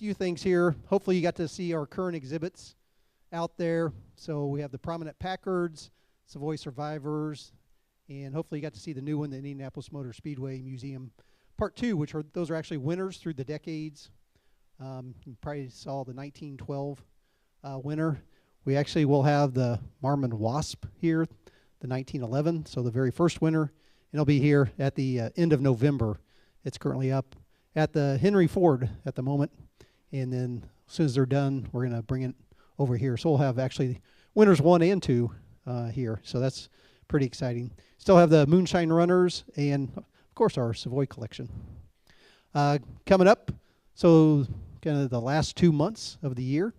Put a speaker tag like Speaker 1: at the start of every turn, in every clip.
Speaker 1: few things here. Hopefully you got to see our current exhibits out there. So we have the Prominent Packards, Savoy Survivors, and hopefully you got to see the new one, the Indianapolis Motor Speedway Museum Part 2, those are actually winners through the decades. You probably saw the 1912 winner. We actually will have the Marmon Wasp here, the 1911, so the very first winner. And it'll be here at the end of November. It's currently up at the Henry Ford at the moment. And then as soon as they're done, we're going to bring it over here. So we'll have actually winners 1 and 2 here. So that's pretty exciting. Still have the Moonshine Runners and, of course, our Savoy collection. Coming up, so kind of the last 2 months of the year.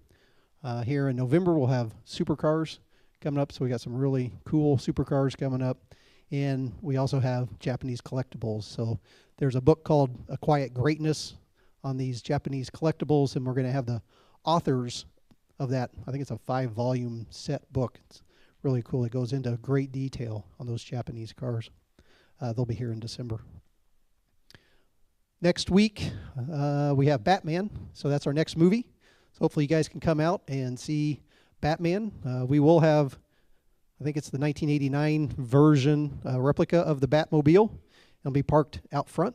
Speaker 1: Here in November, we'll have supercars coming up. So we got some really cool supercars coming up. And we also have Japanese collectibles. So there's a book called A Quiet Greatness on these Japanese collectibles. And we're going to have the authors of that. I think it's a 5-volume set book. It's really cool. It goes into great detail on those Japanese cars. They'll be here in December. Next week, we have Batman. So that's our next movie. So hopefully you guys can come out and see Batman. We will have, I think it's the 1989 version replica of the Batmobile. It'll be parked out front.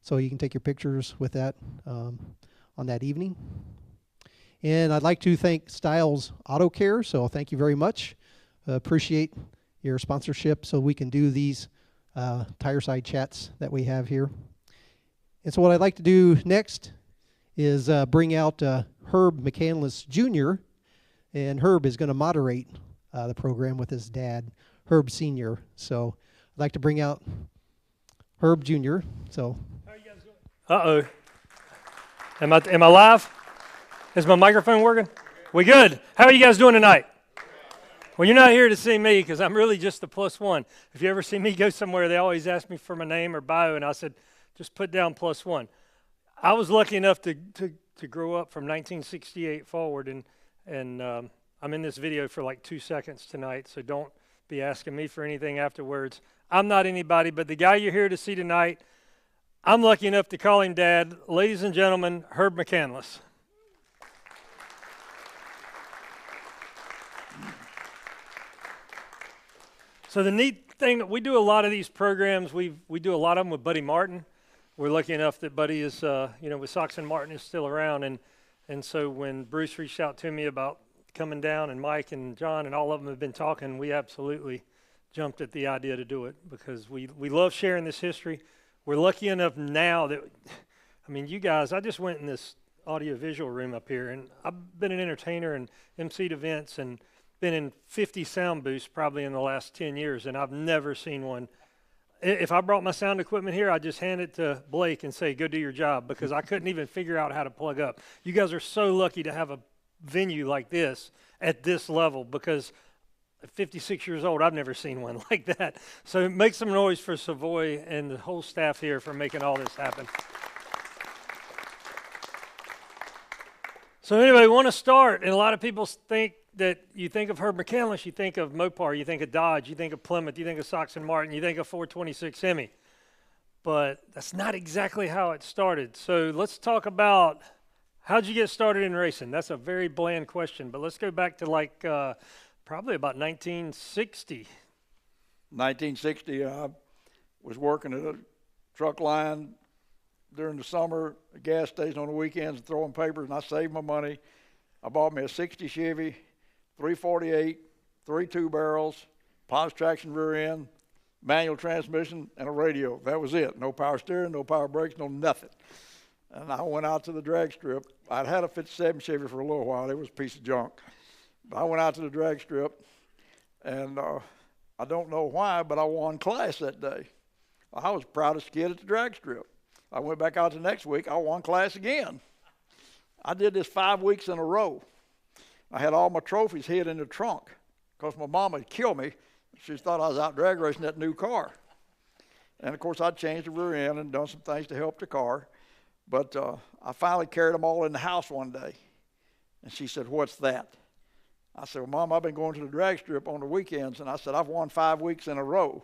Speaker 1: So you can take your pictures with that on that evening. And I'd like to thank Styles Auto Care. So thank you very much. Appreciate your sponsorship so we can do these Tireside chats that we have here. And so what I'd like to do next is bring out Herb McCandless Jr. And Herb is going to moderate the program with his dad, Herb Sr. So I'd like to bring out Herb Jr. So,
Speaker 2: how are you guys doing? Am I live? Is my microphone working? We good? How are you guys doing tonight? Well, you're not here to see me because I'm really just the +1. If you ever see me go somewhere, they always ask me for my name or bio, and I said, just put down +1. I was lucky enough to grow up from 1968 forward, and I'm in this video for like 2 seconds tonight, so don't be asking me for anything afterwards. I'm not anybody, but the guy you're here to see tonight, I'm lucky enough to call him Dad. Ladies and gentlemen, Herb McCandless. So the neat thing, we do a lot of these programs. We do a lot of them with Buddy Martin. We're lucky enough that Buddy is, with Sox and Martin is still around. And so when Bruce reached out to me about coming down, and Mike and John and all of them have been talking, we absolutely jumped at the idea to do it because we love sharing this history. We're lucky enough now that, you guys, I just went in this audio-visual room up here, and I've been an entertainer and emceed events and been in 50 sound booths probably in the last 10 years, and I've never seen one. If I brought my sound equipment here, I'd just hand it to Blake and say, go do your job, because I couldn't even figure out how to plug up. You guys are so lucky to have a venue like this at this level, because at 56 years old, I've never seen one like that. So make some noise for Savoy and the whole staff here for making all this happen. So anyway, we want to start, and a lot of people think that you think of Herb McCandless, you think of Mopar, you think of Dodge, you think of Plymouth, you think of Sox and Martin, you think of 426 Hemi. But that's not exactly how it started. So let's talk about how'd you get started in racing? That's a very bland question, but let's go back to probably about 1960.
Speaker 3: 1960, I was working at a truck line during the summer, a gas station on the weekends, throwing papers, and I saved my money. I bought me a 60 Chevy, 348, 3 2-barrels, positive traction rear end, manual transmission, and a radio. That was it. No power steering, no power brakes, no nothing. And I went out to the drag strip. I'd had a 57 Chevy for a little while. It was a piece of junk. But I went out to the drag strip, and I don't know why, but I won class that day. I was the proudest kid at the drag strip. I went back out the next week. I won class again. I did this 5 weeks in a row. I had all my trophies hid in the trunk because my mama would kill me. She thought I was out drag racing that new car. And, of course, I'd changed the rear end and done some things to help the car. But I finally carried them all in the house one day. And she said, "What's that?" I said, "Well, Mom, I've been going to the drag strip on the weekends." And I said, "I've won 5 weeks in a row."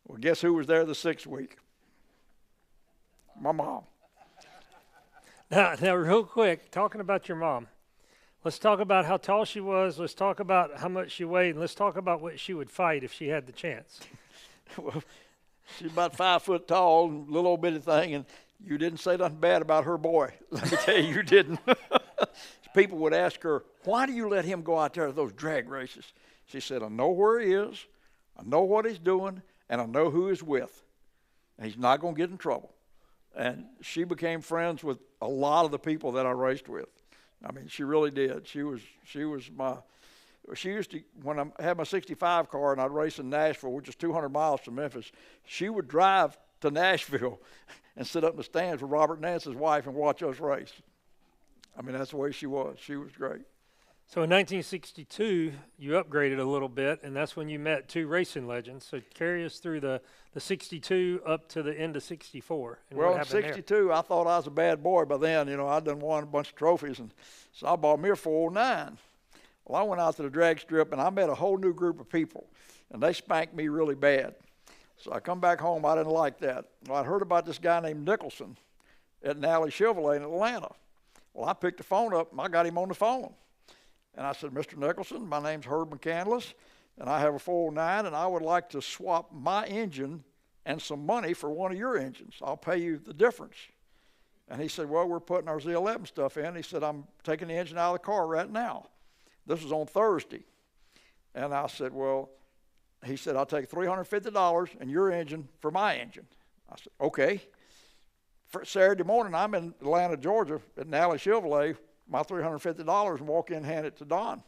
Speaker 3: Well, guess who was there the 6th week? My mom.
Speaker 2: Now, real quick, talking about your mom. Let's talk about how tall she was. Let's talk about how much she weighed. And let's talk about what she would fight if she had the chance.
Speaker 3: Well, she's about 5 foot tall, and little old bitty thing, and you didn't say nothing bad about her boy. Let me tell you didn't. People would ask her, why do you let him go out there to those drag races? She said, I know where he is, I know what he's doing, and I know who he's with. And he's not going to get in trouble. And she became friends with a lot of the people that I raced with. I mean, she really did. She was my, she used to, when I had my 65 car and I'd race in Nashville, which is 200 miles from Memphis, she would drive to Nashville and sit up in the stands with Robert Nance's wife and watch us race. I mean, that's the way she was. She was great.
Speaker 2: So in 1962, you upgraded a little bit, and that's when you met two racing legends. So carry us through the 62 up to the end of 64. And
Speaker 3: Well,
Speaker 2: what
Speaker 3: in
Speaker 2: happened
Speaker 3: 62, I thought I was a bad boy by then. You know, I'd done won a bunch of trophies, and so I bought me a 409. Well, I went out to the drag strip, and I met a whole new group of people, and they spanked me really bad. So I come back home, I didn't like that. Well, I'd heard about this guy named Nicholson at Nally Chevrolet in Atlanta. Well, I picked the phone up, and I got him on the phone. And I said, Mr. Nicholson, my name's Herb McCandless, and I have a 409, and I would like to swap my engine and some money for one of your engines. I'll pay you the difference. And he said, well, we're putting our Z11 stuff in. He said, I'm taking the engine out of the car right now. This was on Thursday. And I said, well, he said, I'll take $350 and your engine for my engine. I said, okay. For Saturday morning, I'm in Atlanta, Georgia at Nally Chevrolet, my $350, and walk in and hand it to Don.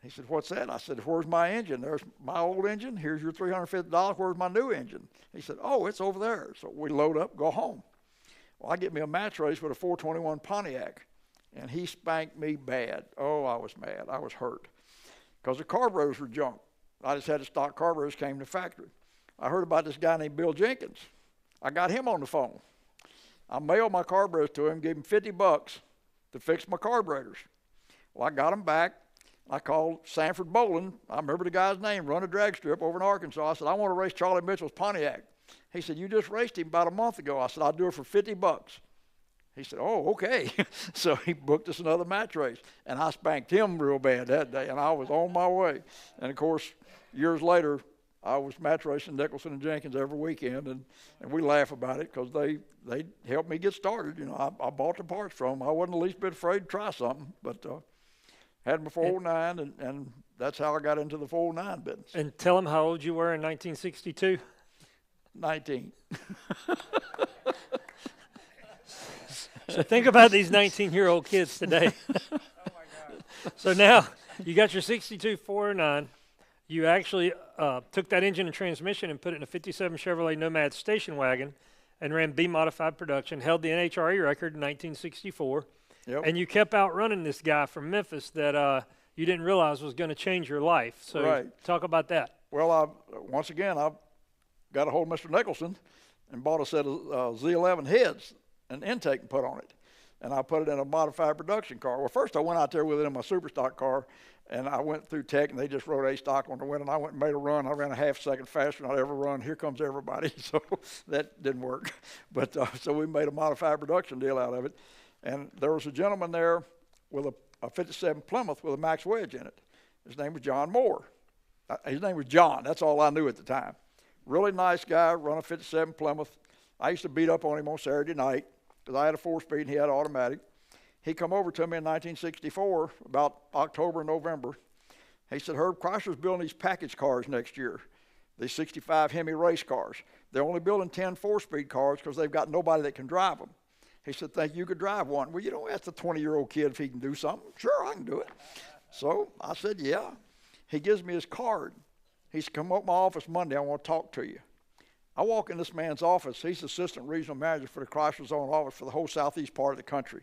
Speaker 3: He said, what's that? I said, where's my engine? There's my old engine. Here's your $350. Where's my new engine? He said, oh, it's over there. So we load up, go home. Well, I get me a match race with a 421 Pontiac, and he spanked me bad. Oh, I was mad. I was hurt because the carburetors were junk. I just had the stock carburetors came to the factory. I heard about this guy named Bill Jenkins. I got him on the phone. I mailed my carburetors to him, gave him $50 to fix my carburetors. Well, I got them back. I called Sanford Bolin. I remember the guy's name, run a drag strip over in Arkansas. I said, I want to race Charlie Mitchell's Pontiac. He said, you just raced him about a month ago. I said, I'll do it for $50. He said, oh, okay. So he booked us another match race. And I spanked him real bad that day, and I was on my way. And, of course, years later, I was match racing Nicholson and Jenkins every weekend, and we laugh about it because they helped me get started. You know, I bought the parts from them. I wasn't the least bit afraid to try something, but had them a 409, and that's how I got into the 409 business.
Speaker 2: And tell them how old you were in 1962.
Speaker 3: 19.
Speaker 2: So think about these 19-year-old kids today. Oh my God. So now you got your 62 409. You actually took that engine and transmission and put it in a 57 Chevrolet Nomad station wagon and ran B-modified production, held the NHRA record in 1964.
Speaker 3: Yep.
Speaker 2: And you kept outrunning this guy from Memphis that you didn't realize was going to change your life. So
Speaker 3: right.
Speaker 2: Talk about that.
Speaker 3: Well, once again, I got a hold of Mr. Nicholson and bought a set of Z11 heads and intake and put on it. And I put it in a modified production car. Well, first I went out there with it in my super stock car, and I went through tech, and they just wrote A stock on the window, and I went and made a run. I ran a half second faster than I'd ever run. Here comes everybody. So that didn't work. But so we made a modified production deal out of it. And there was a gentleman there with a 57 Plymouth with a max wedge in it. His name was John Moore. His name was John. That's all I knew at the time. Really nice guy, run a 57 Plymouth. I used to beat up on him on Saturday night because I had a 4-speed and he had automatic. He come over to me in 1964, about October, November. He said, Herb, Chrysler's building these package cars next year, these 65 Hemi race cars. They're only building 10 4-speed cars because they've got nobody that can drive them. He said, think you could drive one? Well, you don't ask the 20-year-old kid if he can do something. Sure, I can do it. So I said, yeah. He gives me his card. He said, come up to my office Monday. I want to talk to you. I walk in this man's office. He's assistant regional manager for the Chrysler zone office for the whole southeast part of the country.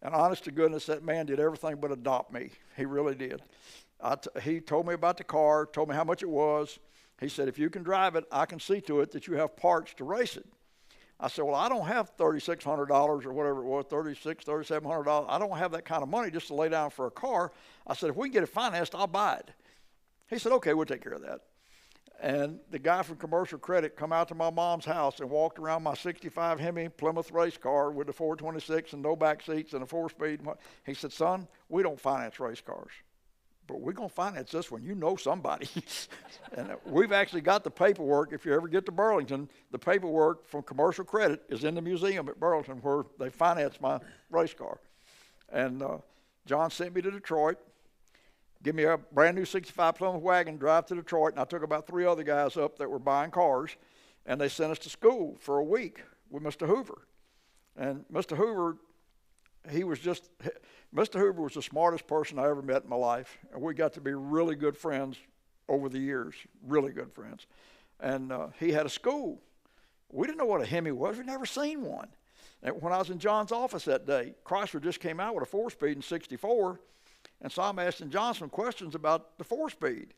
Speaker 3: And honest to goodness, that man did everything but adopt me. He really did. He told me about the car, told me how much it was. He said, if you can drive it, I can see to it that you have parts to race it. I said, well, I don't have $3,600 or whatever it was, $3,700. I don't have that kind of money just to lay down for a car. I said, if we can get it financed, I'll buy it. He said, okay, we'll take care of that. And the guy from Commercial Credit come out to my mom's house and walked around my 65 Hemi Plymouth race car with the 426 and no back seats and a 4-speed. He said, son, we don't finance race cars, but we're going to finance this one. You know somebody. And we've actually got the paperwork. If you ever get to Burlington, the paperwork from Commercial Credit is in the museum at Burlington where they financed my race car. And John sent me to Detroit. Give me a brand new 65 Plymouth wagon, drive to Detroit, and I took about 3 other guys up that were buying cars, and they sent us to school for a week with Mr. Hoover. And Mr. Hoover, Mr. Hoover was the smartest person I ever met in my life, and we got to be really good friends over the years, really good friends. And he had a school. We didn't know what a Hemi was. We'd never seen one. And when I was in John's office that day, Chrysler just came out with a 4-speed in '64. And so I'm asking John some questions about the 4-speed.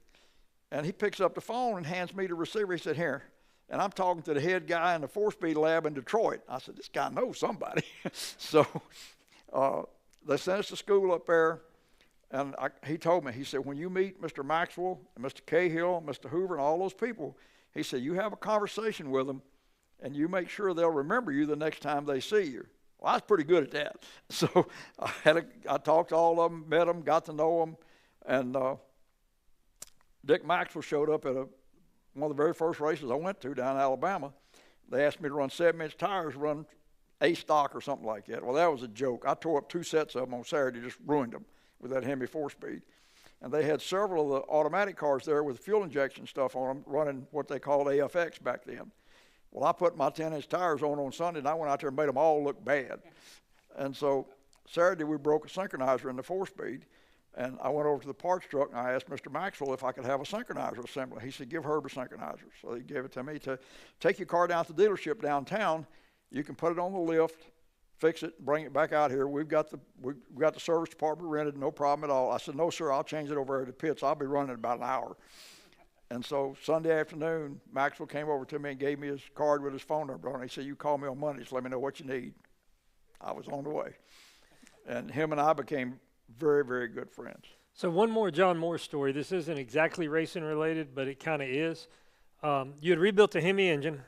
Speaker 3: And he picks up the phone and hands me the receiver. He said, here. And I'm talking to the head guy in the 4-speed lab in Detroit. I said, this guy knows somebody. So they sent us to school up there. And he told me, he said, when you meet Mr. Maxwell and Mr. Cahill, Mr. Hoover, and all those people, he said, you have a conversation with them, and you make sure they'll remember you the next time they see you. Well, I was pretty good at that. So I talked to all of them, met them, got to know them. And Dick Maxwell showed up at one of the very first races I went to down in Alabama. They asked me to run 7-inch tires, run A stock or something like that. Well, that was a joke. I tore up 2 sets of them on Saturday, just ruined them with that Hemi 4-speed. And they had several of the automatic cars there with fuel injection stuff on them, running what they called AFX back then. Well, I put my 10-inch tires on Sunday, and I went out there and made them all look bad. And so Saturday we broke a synchronizer in the 4-speed, and I went over to the parts truck, and I asked Mr. Maxwell if I could have a synchronizer assembly. He said, give Herb a synchronizer. So he gave it to me to take your car down to the dealership downtown. You can put it on the lift, fix it, bring it back out here. We've got the service department rented, no problem at all. I said, no, sir, I'll change it over at the pits. I'll be running in about an hour. And so Sunday afternoon, Maxwell came over to me and gave me his card with his phone number on it. He said, you call me on Monday, so let me know what you need. I was on the way. And him and I became very, very good friends.
Speaker 2: So one more John Moore story. This isn't exactly racing related, but it kind of is. You had rebuilt the Hemi engine,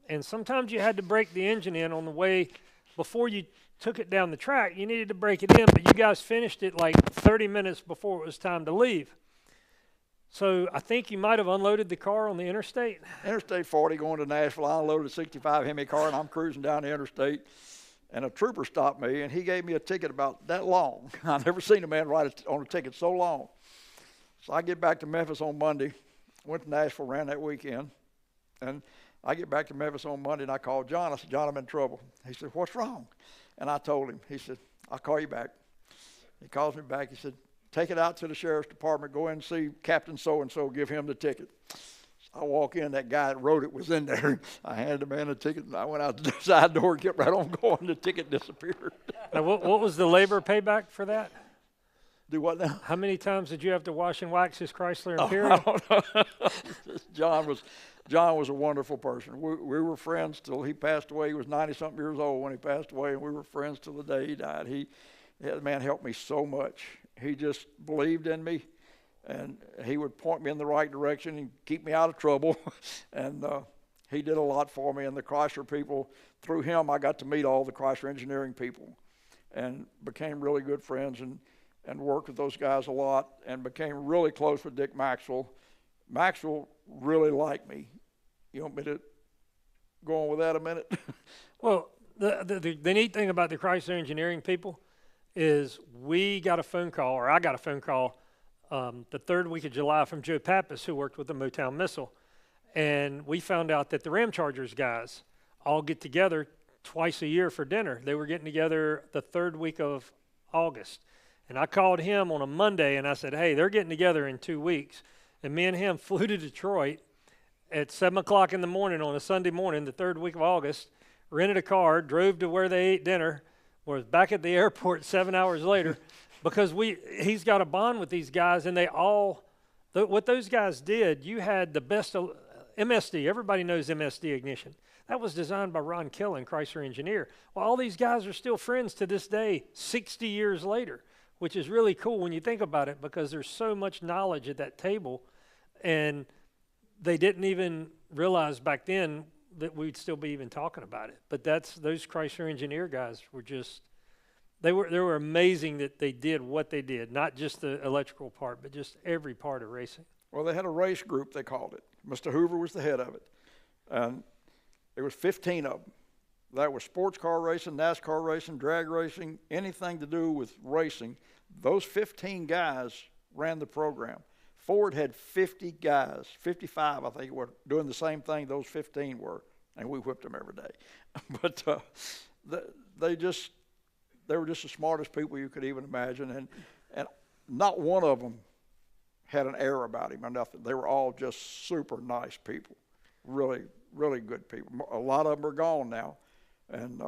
Speaker 2: and sometimes you had to break the engine in on the way before you took it down the track. You needed to break it in, but you guys finished it like 30 minutes before it was time to leave. So I think you might have unloaded the car on the interstate.
Speaker 3: Interstate 40 going to Nashville. I unloaded a 65 Hemi car, and I'm cruising down the interstate. And a trooper stopped me, and he gave me a ticket about that long. I've never seen a man write on a ticket so long. So I get back to Memphis on Monday. Went to Nashville, ran that weekend. And I get back to Memphis on Monday, and I called John. I said, John, I'm in trouble. He said, what's wrong? And I told him. He said, I'll call you back. He calls me back. He said, take it out to the sheriff's department. Go in and see Captain so-and-so. Give him the ticket. So I walk in. That guy that wrote it was in there. I handed the man the ticket, and I went out the side door and kept right on going. The ticket disappeared.
Speaker 2: Now, what was the labor payback for that?
Speaker 3: Do what now?
Speaker 2: How many times did you have to wash and wax his Chrysler Imperial?
Speaker 3: I don't know. John was a wonderful person. We were friends till he passed away. He was 90-something years old when he passed away, and we were friends till the day he died. That man helped me so much. He just believed in me, and he would point me in the right direction and keep me out of trouble. And he did a lot for me. And the Chrysler people, through him, I got to meet all the Chrysler engineering people and became really good friends and worked with those guys a lot and became really close with Dick Maxwell. Maxwell really liked me. You want me to go on with that a minute?
Speaker 2: Well, the neat thing about the Chrysler engineering people is we got a phone call, or I got a phone call the third week of July from Joe Pappas, who worked with the Motown Missile. And we found out that the Ram Chargers guys all get together twice a year for dinner. They were getting together the third week of August. And I called him on a Monday, and I said, hey, they're getting together in 2 weeks. And me and him flew to Detroit at 7 o'clock in the morning on a Sunday morning, the third week of August, rented a car, drove to where they ate dinner, was back at the airport 7 hours later, because he's got a bond with these guys, and they all, what those guys did, you had the best, MSD, everybody knows MSD ignition. That was designed by Ron Killen, Chrysler engineer. Well, all these guys are still friends to this day, 60 years later, which is really cool when you think about it, because there's so much knowledge at that table. And they didn't even realize back then that we'd still be even talking about it. But those Chrysler engineer guys were just, they were amazing that they did what they did, not just the electrical part, but just every part of racing.
Speaker 3: Well, they had a race group, they called it. Mr. Hoover was the head of it. And there was 15 of them. That was sports car racing, NASCAR racing, drag racing, anything to do with racing. Those 15 guys ran the program. Ford had 50 guys, 55 I think were doing the same thing those 15 were, and we whipped them every day. But they were just the smartest people you could even imagine, and not one of them had an air about him or nothing. They were all just super nice people, really, really good people. A lot of them are gone now, and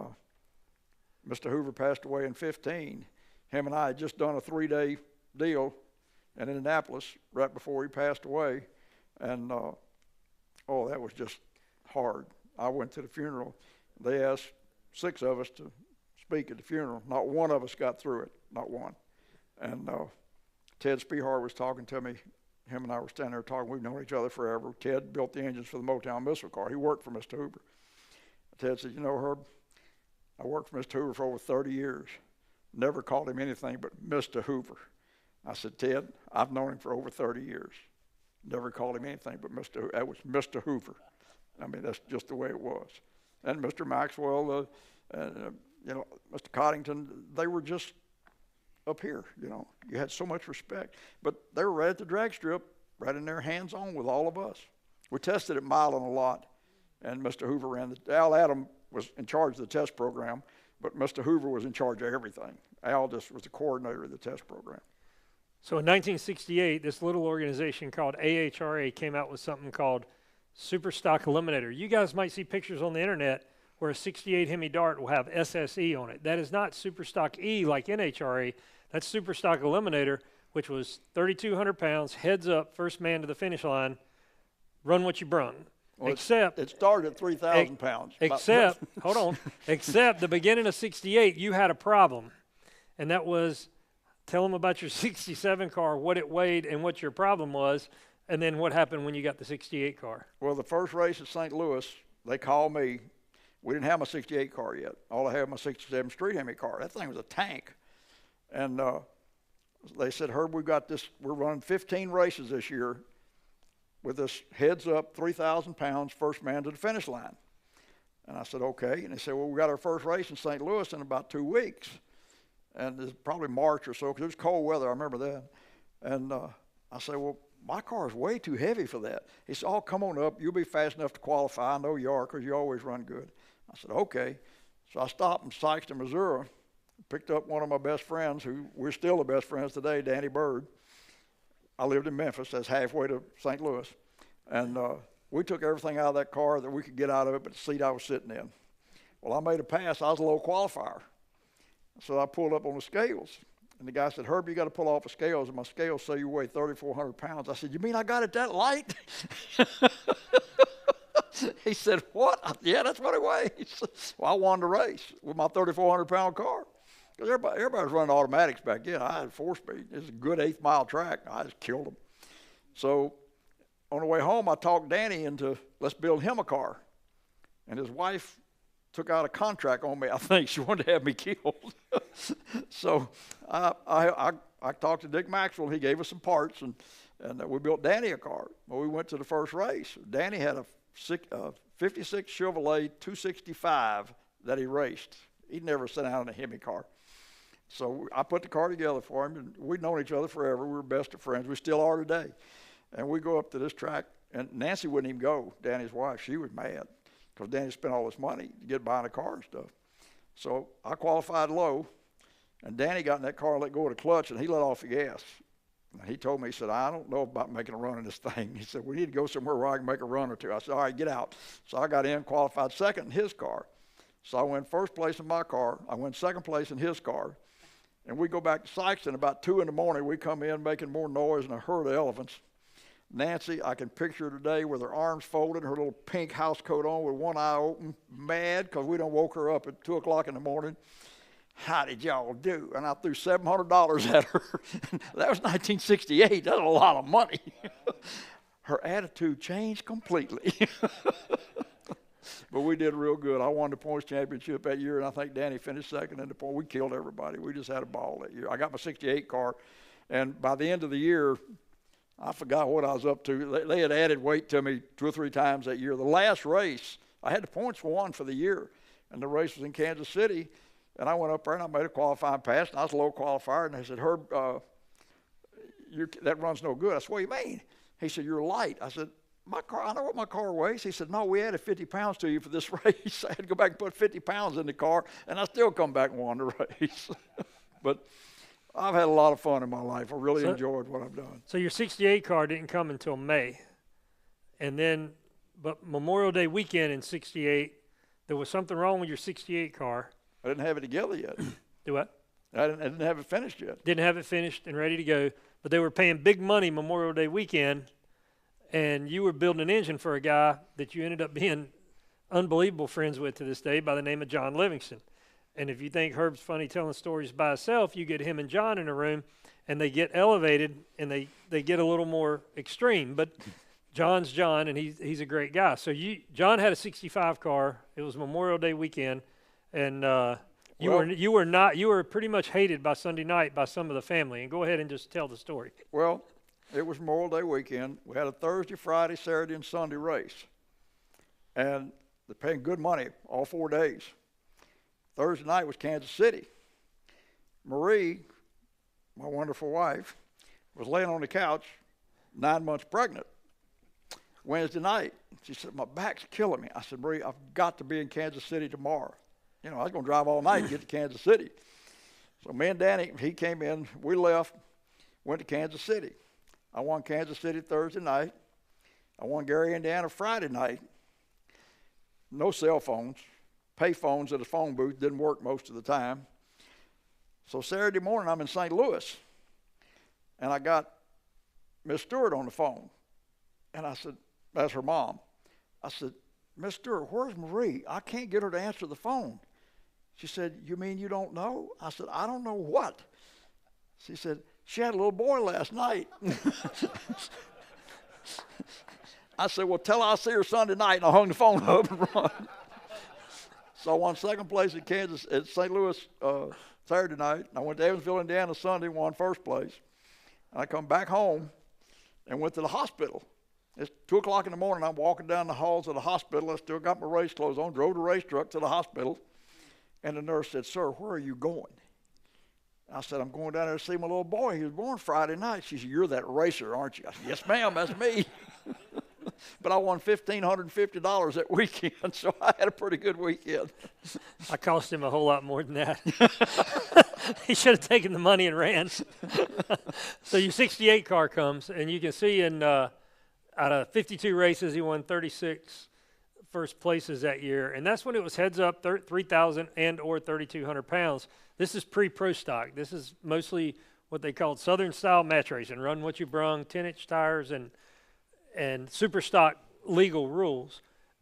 Speaker 3: Mr. Hoover passed away in 15. Him and I had just done a 3-day deal in Indianapolis right before he passed away, and that was just hard. I went to the funeral. They asked 6 of us to speak at the funeral. Not one of us got through it, not one. And Ted Spehar was talking to me. Him and I were standing there talking. We've known each other forever. Ted built the engines for the Motown missile car. He worked for Mr. Hoover. Ted said, Herb, I worked for Mr. Hoover for over 30 years. Never called him anything but Mr. Hoover. I said, Ted, I've known him for over 30 years. Never called him anything but Mr. Hoover. That was Mr. Hoover. I mean, that's just the way it was. And Mr. Maxwell, Mr. Coddington, they were just up here, You had so much respect. But they were right at the drag strip, right in there, hands-on with all of us. We tested at Milan a lot, and Mr. Hoover ran Al Adam was in charge of the test program, but Mr. Hoover was in charge of everything. Al just was the coordinator of the test program.
Speaker 2: So in 1968, this little organization called AHRA came out with something called Super Stock Eliminator. You guys might see pictures on the internet where a 68 Hemi Dart will have SSE on it. That is not Super Stock E like NHRA. That's Super Stock Eliminator, which was 3,200 pounds, heads up, first man to the finish line, run what you brung.
Speaker 3: Well,
Speaker 2: except
Speaker 3: it started at 3,000 pounds.
Speaker 2: Except, hold on, except the beginning of 68, you had a problem, and that was tell them about your 67 car, what it weighed, and what your problem was, and then what happened when you got the 68 car.
Speaker 3: Well, the first race at St. Louis, they called me. We didn't have my 68 car yet. All I had was my 67 Street Hemi car. That thing was a tank. And they said, Herb, we've got this. We're running 15 races this year with this heads up, 3,000 pounds, first man to the finish line. And I said, okay. And they said, well, we got our first race in St. Louis in about 2 weeks. And it's probably March or so, because it was cold weather. I remember that. And I said, well, my car is way too heavy for that. He said, oh, come on up. You'll be fast enough to qualify. I know you are, because you always run good. I said, okay. So I stopped in Sykeston, Missouri, picked up one of my best friends, who we're still the best friends today, Danny Bird. I lived in Memphis. That's halfway to St. Louis. And we took everything out of that car that we could get out of it but the seat I was sitting in. Well, I made a pass. I was a low qualifier. So I pulled up on the scales. And the guy said, Herb, you got to pull off the scales. And my scales say you weigh 3,400 pounds. I said, you mean I got it that light? He said, what? Yeah, that's what it weighs. Well, I won the race with my 3,400-pound car. Because everybody was running automatics back then. I had 4-speed. It was a good 8th-mile track. I just killed them. So on the way home, I talked Danny into, let's build him a car. And his wife took out a contract on me. I think she wanted to have me killed. So I talked to Dick Maxwell. He gave us some parts, and we built Danny a car. Well, we went to the first race. Danny had a 56 Chevrolet 265 that he raced. He'd never sat down in a Hemi car. So I put the car together for him, and we'd known each other forever. We were best of friends. We still are today. And we go up to this track, and Nancy wouldn't even go, Danny's wife. She was mad because Danny spent all this money to get buying a car and stuff. So I qualified low, and Danny got in that car and let go of the clutch, and he let off the gas. And he told me, he said, I don't know about making a run in this thing. He said, we need to go somewhere where I can make a run or two. I said, all right, get out. So I got in, qualified second in his car. So I went first place in my car. I went second place in his car. And we go back to Sykeston about 2 in the morning. We come in making more noise than a herd of elephants. Nancy, I can picture her today with her arms folded, her little pink house coat on with one eye open, mad because we done woke her up at 2 o'clock in the morning. How did y'all do? And I threw $700 at her. That was 1968. That's a lot of money. her attitude changed completely. But we did real good. I won the points championship that year, and I think Danny finished second in the point. We killed everybody. We just had a ball that year. I got my 68 car, and by the end of the year, I forgot what I was up to. They had added weight to me 2 or 3 times that year. The last race, I had the points won for the year, and the race was in Kansas City. And I went up there, and I made a qualifying pass, and I was a low qualifier. And they said, Herb, that run's no good. I said, what do you mean? He said, you're light. I said, my car, I know what my car weighs. He said, no, we added 50 pounds to you for this race. I had to go back and put 50 pounds in the car, and I still come back and won the race. But I've had a lot of fun in my life. I really enjoyed what I've done.
Speaker 2: So your 68 car didn't come until May. And then, but Memorial Day weekend in 68, there was something wrong with your 68 car.
Speaker 3: I didn't have it together yet.
Speaker 2: Do what?
Speaker 3: I didn't have it finished yet.
Speaker 2: Didn't have it finished and ready to go. But they were paying big money Memorial Day weekend, and you were building an engine for a guy that you ended up being unbelievable friends with to this day by the name of John Livingston. And if you think Herb's funny telling stories by himself, you get him and John in a room, and they get elevated, and they get a little more extreme. But John's John, and he's a great guy. So John had a 65 car. It was Memorial Day weekend, and you were pretty much hated by Sunday night by some of the family. And go ahead and just tell the story.
Speaker 3: Well, it was Memorial Day weekend. We had a Thursday, Friday, Saturday, and Sunday race. And they're paying good money all 4 days. Thursday night was Kansas City. Marie, my wonderful wife, was laying on the couch, 9 months pregnant. Wednesday night, she said, my back's killing me. I said, Marie, I've got to be in Kansas City tomorrow. You know, I was going to drive all night to get to Kansas City. So me and Danny, he came in, we left, went to Kansas City. I won Kansas City Thursday night. I won Gary, Indiana Friday night. No cell phones. Pay phones at a phone booth didn't work most of the time. So Saturday morning, I'm in St. Louis, and I got Miss Stewart on the phone. And I said, that's her mom. I said, Miss Stewart, where's Marie? I can't get her to answer the phone. She said, you mean you don't know? I said, I don't know what. She said, she had a little boy last night. I said, well, tell her I'll see her Sunday night, and I hung the phone up and run. So I won second place at St. Louis Saturday night. I went to Evansville, Indiana Sunday, won first place. And I come back home and went to the hospital. It's 2 o'clock in the morning. I'm walking down the halls of the hospital. I still got my race clothes on, drove the race truck to the hospital. And the nurse said, sir, where are you going? I said, I'm going down there to see my little boy. He was born Friday night. She said, you're that racer, aren't you? I said, yes, ma'am, that's me. But I won $1,550 that weekend, so I had a pretty good weekend.
Speaker 2: I cost him a whole lot more than that. He should have taken the money and ran. So your 68 car comes, and you can see out of 52 races, he won 36 first places that year. And that's when it was heads up, 3,000 and or 3,200 pounds. This is pre-pro stock. This is mostly what they called Southern style match racing. Run what you brung, 10-inch tires, and super stock legal rules.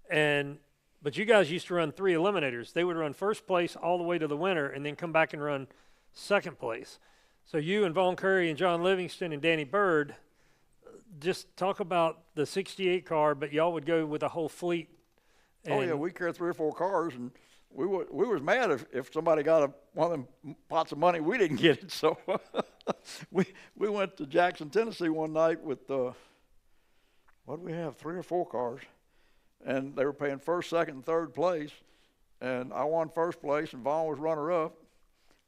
Speaker 2: But you guys used to run 3 eliminators. They would run first place all the way to the winner and then come back and run second place. So you and Vaughn Curry and John Livingston and Danny Bird, just talk about the 68 car, but y'all would go with a whole fleet.
Speaker 3: Oh, yeah, we carried 3 or 4 cars, and we was mad if somebody got one of them pots of money, we didn't get it. So we went to Jackson, Tennessee one night with, what did we have, 3 or 4 cars, and they were paying first, second, and third place, and I won first place, and Vaughn was runner-up.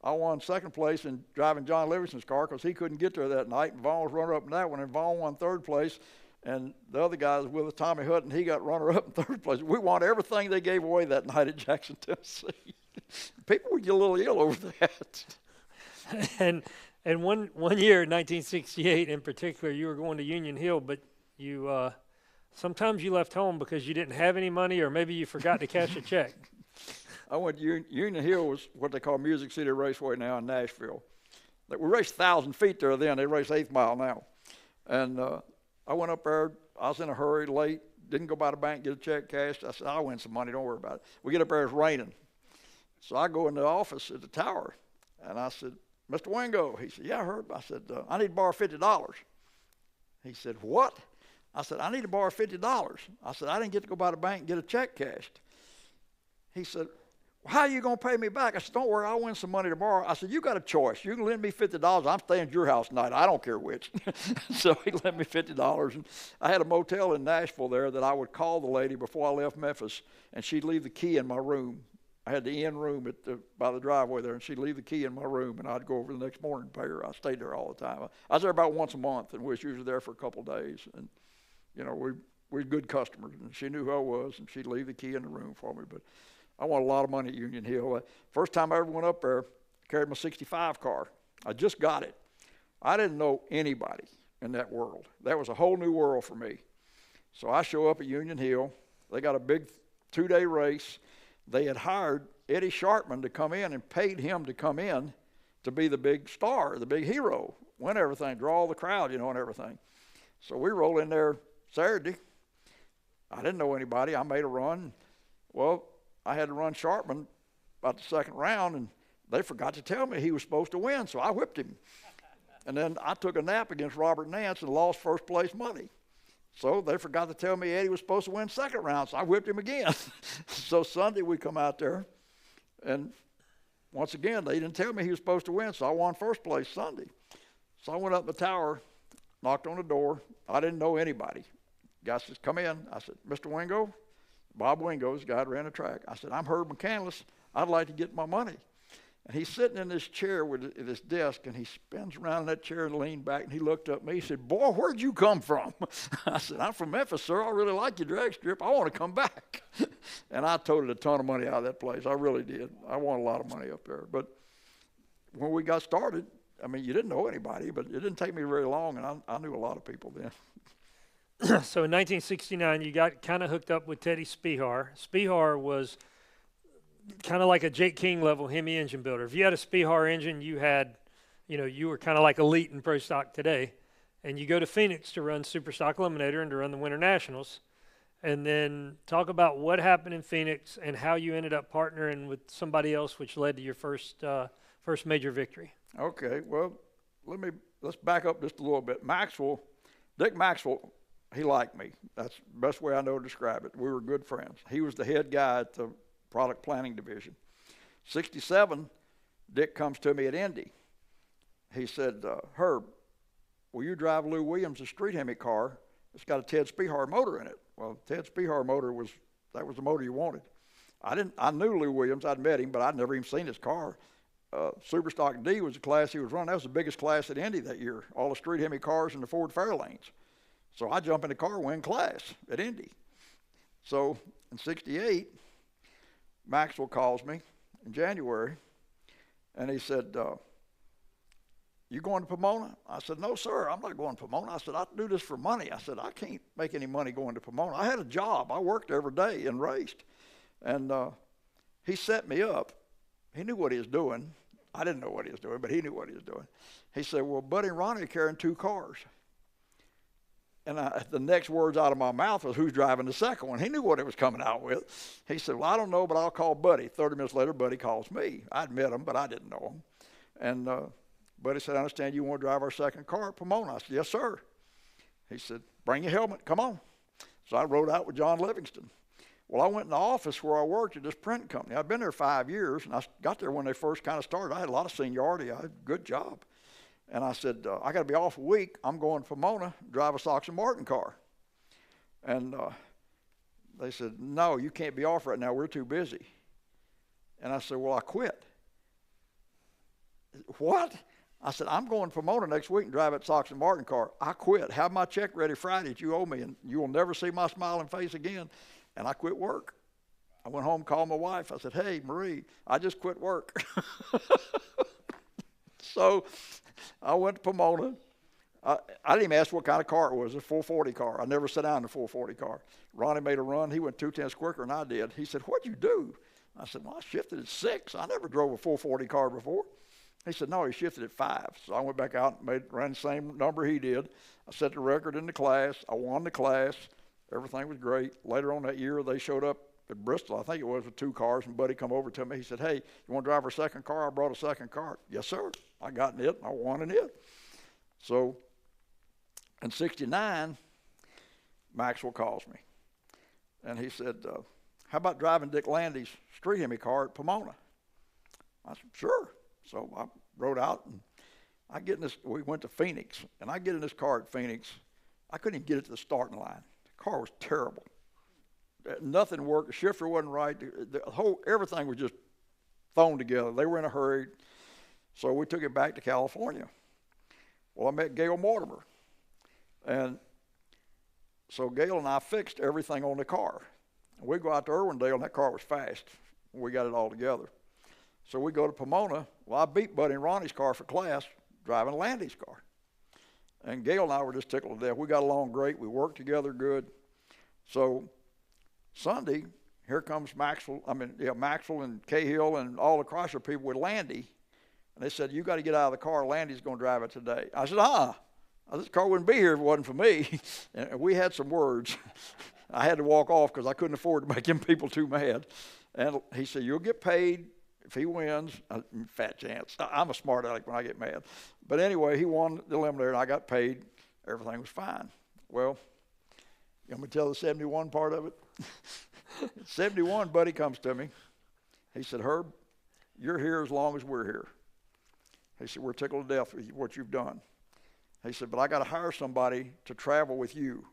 Speaker 3: I won second place in driving John Livingston's car because he couldn't get there that night, and Vaughn was runner-up in that one, and Vaughn won third place, and the other guy was with us, Tommy Hutton, he got runner-up in third place. We won everything they gave away that night at Jackson, Tennessee. People would get a little ill over that.
Speaker 2: And one year, 1968 in particular, you were going to Union Hill, but you sometimes you left home because you didn't have any money, or maybe you forgot to cash a check.
Speaker 3: I went to Union Hill, was what they call Music City Raceway now in Nashville. We raced 1,000 feet there then. They race 8th mile now. And I went up there. I was in a hurry, late, didn't go by the bank, get a check cashed. I said, I'll win some money, don't worry about it. We get up there, it's raining. So I go in the office at the tower, and I said, Mr. Wingo. He said, yeah, Herb. I said, I need to borrow $50. He said, what? I said, I need to borrow $50. I said, I didn't get to go by the bank and get a check cashed. He said, well, how are you going to pay me back? I said, don't worry, I'll win some money tomorrow. I said, you got a choice. You can lend me $50. I'm staying at your house tonight. I don't care which. So he lent me $50. And I had a motel in Nashville there that I would call the lady before I left Memphis, and she'd leave the key in my room. I had the end room by the driveway there, and she'd leave the key in my room, and I'd go over the next morning and pay her. I stayed there all the time. I was there about once a month, and we was usually there for a couple of days. And, you know, we were good customers, and she knew who I was, and she'd leave the key in the room for me. But I won a lot of money at Union Hill. First time I ever went up there, I carried my 65 car. I just got it. I didn't know anybody in that world. That was a whole new world for me. So I show up at Union Hill. They got a big 2-day race. They had hired Eddie Sharpman to come in and paid him to come in to be the big star, the big hero, win everything, draw the crowd, you know, and everything. So we roll in there Saturday. I didn't know anybody. I made a run. Well, I had to run Sharpman about the second round, and they forgot to tell me he was supposed to win, so I whipped him. And then I took a nap against Robert Nance and lost first place money. So they forgot to tell me Eddie was supposed to win second round, so I whipped him again. So Sunday we come out there, and once again, they didn't tell me he was supposed to win, so I won first place Sunday. So I went up in the tower, knocked on the door. I didn't know anybody. Guy says, come in. I said, Mr. Wingo? Bob Wingo's the guy that ran the track. I said, I'm Herb McCandless. I'd like to get my money. And he's sitting in this chair at his desk, and he spins around in that chair and leaned back, and he looked up at me. He said, boy, where'd you come from? I said, I'm from Memphis, sir. I really like your drag strip. I want to come back. And I toted a ton of money out of that place. I really did. I won a lot of money up there. But when we got started, I mean, you didn't know anybody, but it didn't take me very long, and I knew a lot of people then.
Speaker 2: So in 1969, you got kind of hooked up with Teddy Spihar. Spihar was kind of like a Jake King level Hemi engine builder. If you had a Spihar engine, you were kind of like elite in pro stock today. And you go to Phoenix to run Super Stock Eliminator and to run the Winter Nationals. And then talk about what happened in Phoenix and how you ended up partnering with somebody else, which led to your first major victory.
Speaker 3: Okay, well, let's back up just a little bit. Dick Maxwell, he liked me. That's the best way I know to describe it. We were good friends. He was the head guy at the product planning division. 67, Dick comes to me at Indy. He said, Herb, will you drive Lou Williams' street Hemi car? It's got a Ted Spihar motor in it. Well, Ted Spihar motor was the motor you wanted. I knew Lou Williams. I'd met him, but I'd never even seen his car. Superstock D was the class he was running. That was the biggest class at Indy that year. All the street Hemi cars in the Ford Fairlanes. So I jump in the car, win class at Indy. So in 68, Maxwell calls me in January, and he said, you going to Pomona? I said, no, sir, I'm not going to Pomona. I said, I do this for money. I said, I can't make any money going to Pomona. I had a job. I worked every day and raced. And he set me up. He knew what he was doing. I didn't know what he was doing, but he knew what he was doing. He said, well, Buddy and Ronnie are carrying 2 cars. And the next words out of my mouth was, who's driving the second one? He knew what it was coming out with. He said, well, I don't know, but I'll call Buddy. 30 minutes later, Buddy calls me. I'd met him, but I didn't know him. And Buddy said, I understand you want to drive our second car at Pomona. I said, yes, sir. He said, bring your helmet. Come on. So I rode out with John Livingston. Well, I went in the office where I worked at this print company. I'd been there 5 years, and I got there when they first kind of started. I had a lot of seniority. I had a good job. And I said, I got to be off a week. I'm going to Pomona, drive a Sox and Martin car. And they said, no, you can't be off right now. We're too busy. And I said, well, I quit. What? I said, I'm going to Pomona next week and drive that Sox and Martin car. I quit. Have my check ready Friday that you owe me, and you will never see my smiling face again. And I quit work. I went home, called my wife. I said, hey, Marie, I just quit work. So I went to Pomona. I didn't even ask what kind of car it was, a 440 car. I never sat down in a 440 car. Ronnie made a run. He went 2/10 quicker than I did. He said, what'd you do? I said, well, I shifted at 6. I never drove a 440 car before. He said, no, he shifted at 5. So I went back out and ran the same number he did. I set the record in the class. I won the class. Everything was great. Later on that year, they showed up at Bristol, I think it was, with 2 cars, and Buddy come over to me. He said, hey, you want to drive our second car? I brought a second car. Yes, sir. I got in it, and I won in it. So in 69, Maxwell calls me, and he said, how about driving Dick Landy's street Hemi car at Pomona? I said, sure. So I rode out, and I get in this. We went to Phoenix, and I get in this car at Phoenix. I couldn't even get it to the starting line. The car was terrible. Nothing worked. The shifter wasn't right. Everything was just thrown together. They were in a hurry. So we took it back to California. Well, I met Gail Mortimer. And so Gail and I fixed everything on the car. And we go out to Irwindale, and that car was fast. We got it all together. So we go to Pomona. Well, I beat Buddy and Ronnie's car for class driving Landy's car. And Gail and I were just tickled to death. We got along great. We worked together good. So Sunday, here comes Maxwell and Cahill and all the Chrysler people with Landy. And they said, you got to get out of the car. Landy's going to drive it today. I said, this car wouldn't be here if it wasn't for me. And we had some words. I had to walk off because I couldn't afford to make them people too mad. And he said, you'll get paid if he wins. Fat chance. I'm a smart aleck when I get mad. But anyway, he won the eliminator, and I got paid. Everything was fine. Well, you want me to tell the 71 part of it? 71, Buddy comes to me. He said, Herb, you're here as long as we're here. He said, we're tickled to death with what you've done. He said, but I got to hire somebody to travel with you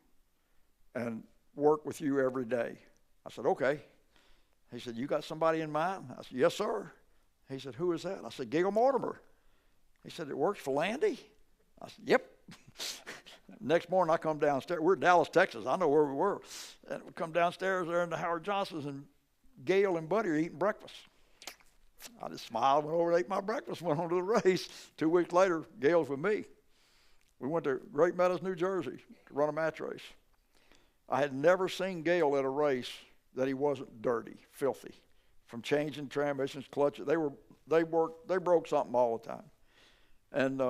Speaker 3: and work with you every day. I said, okay. He said, you got somebody in mind? I said, yes, sir. He said, who is that? I said, Gail Mortimer. He said, it works for Landy? I said, yep. Next morning, I come downstairs. We're in Dallas, Texas. I know where we were. And we come downstairs there in the Howard Johnsons, and Gail and Buddy are eating breakfast. I just smiled, went over and ate my breakfast, went on to the race. 2 weeks later, Gail's with me. We went to Great Meadows, New Jersey to run a match race. I had never seen Gail at a race that he wasn't dirty, filthy, from changing transmissions, clutches. They broke something all the time. And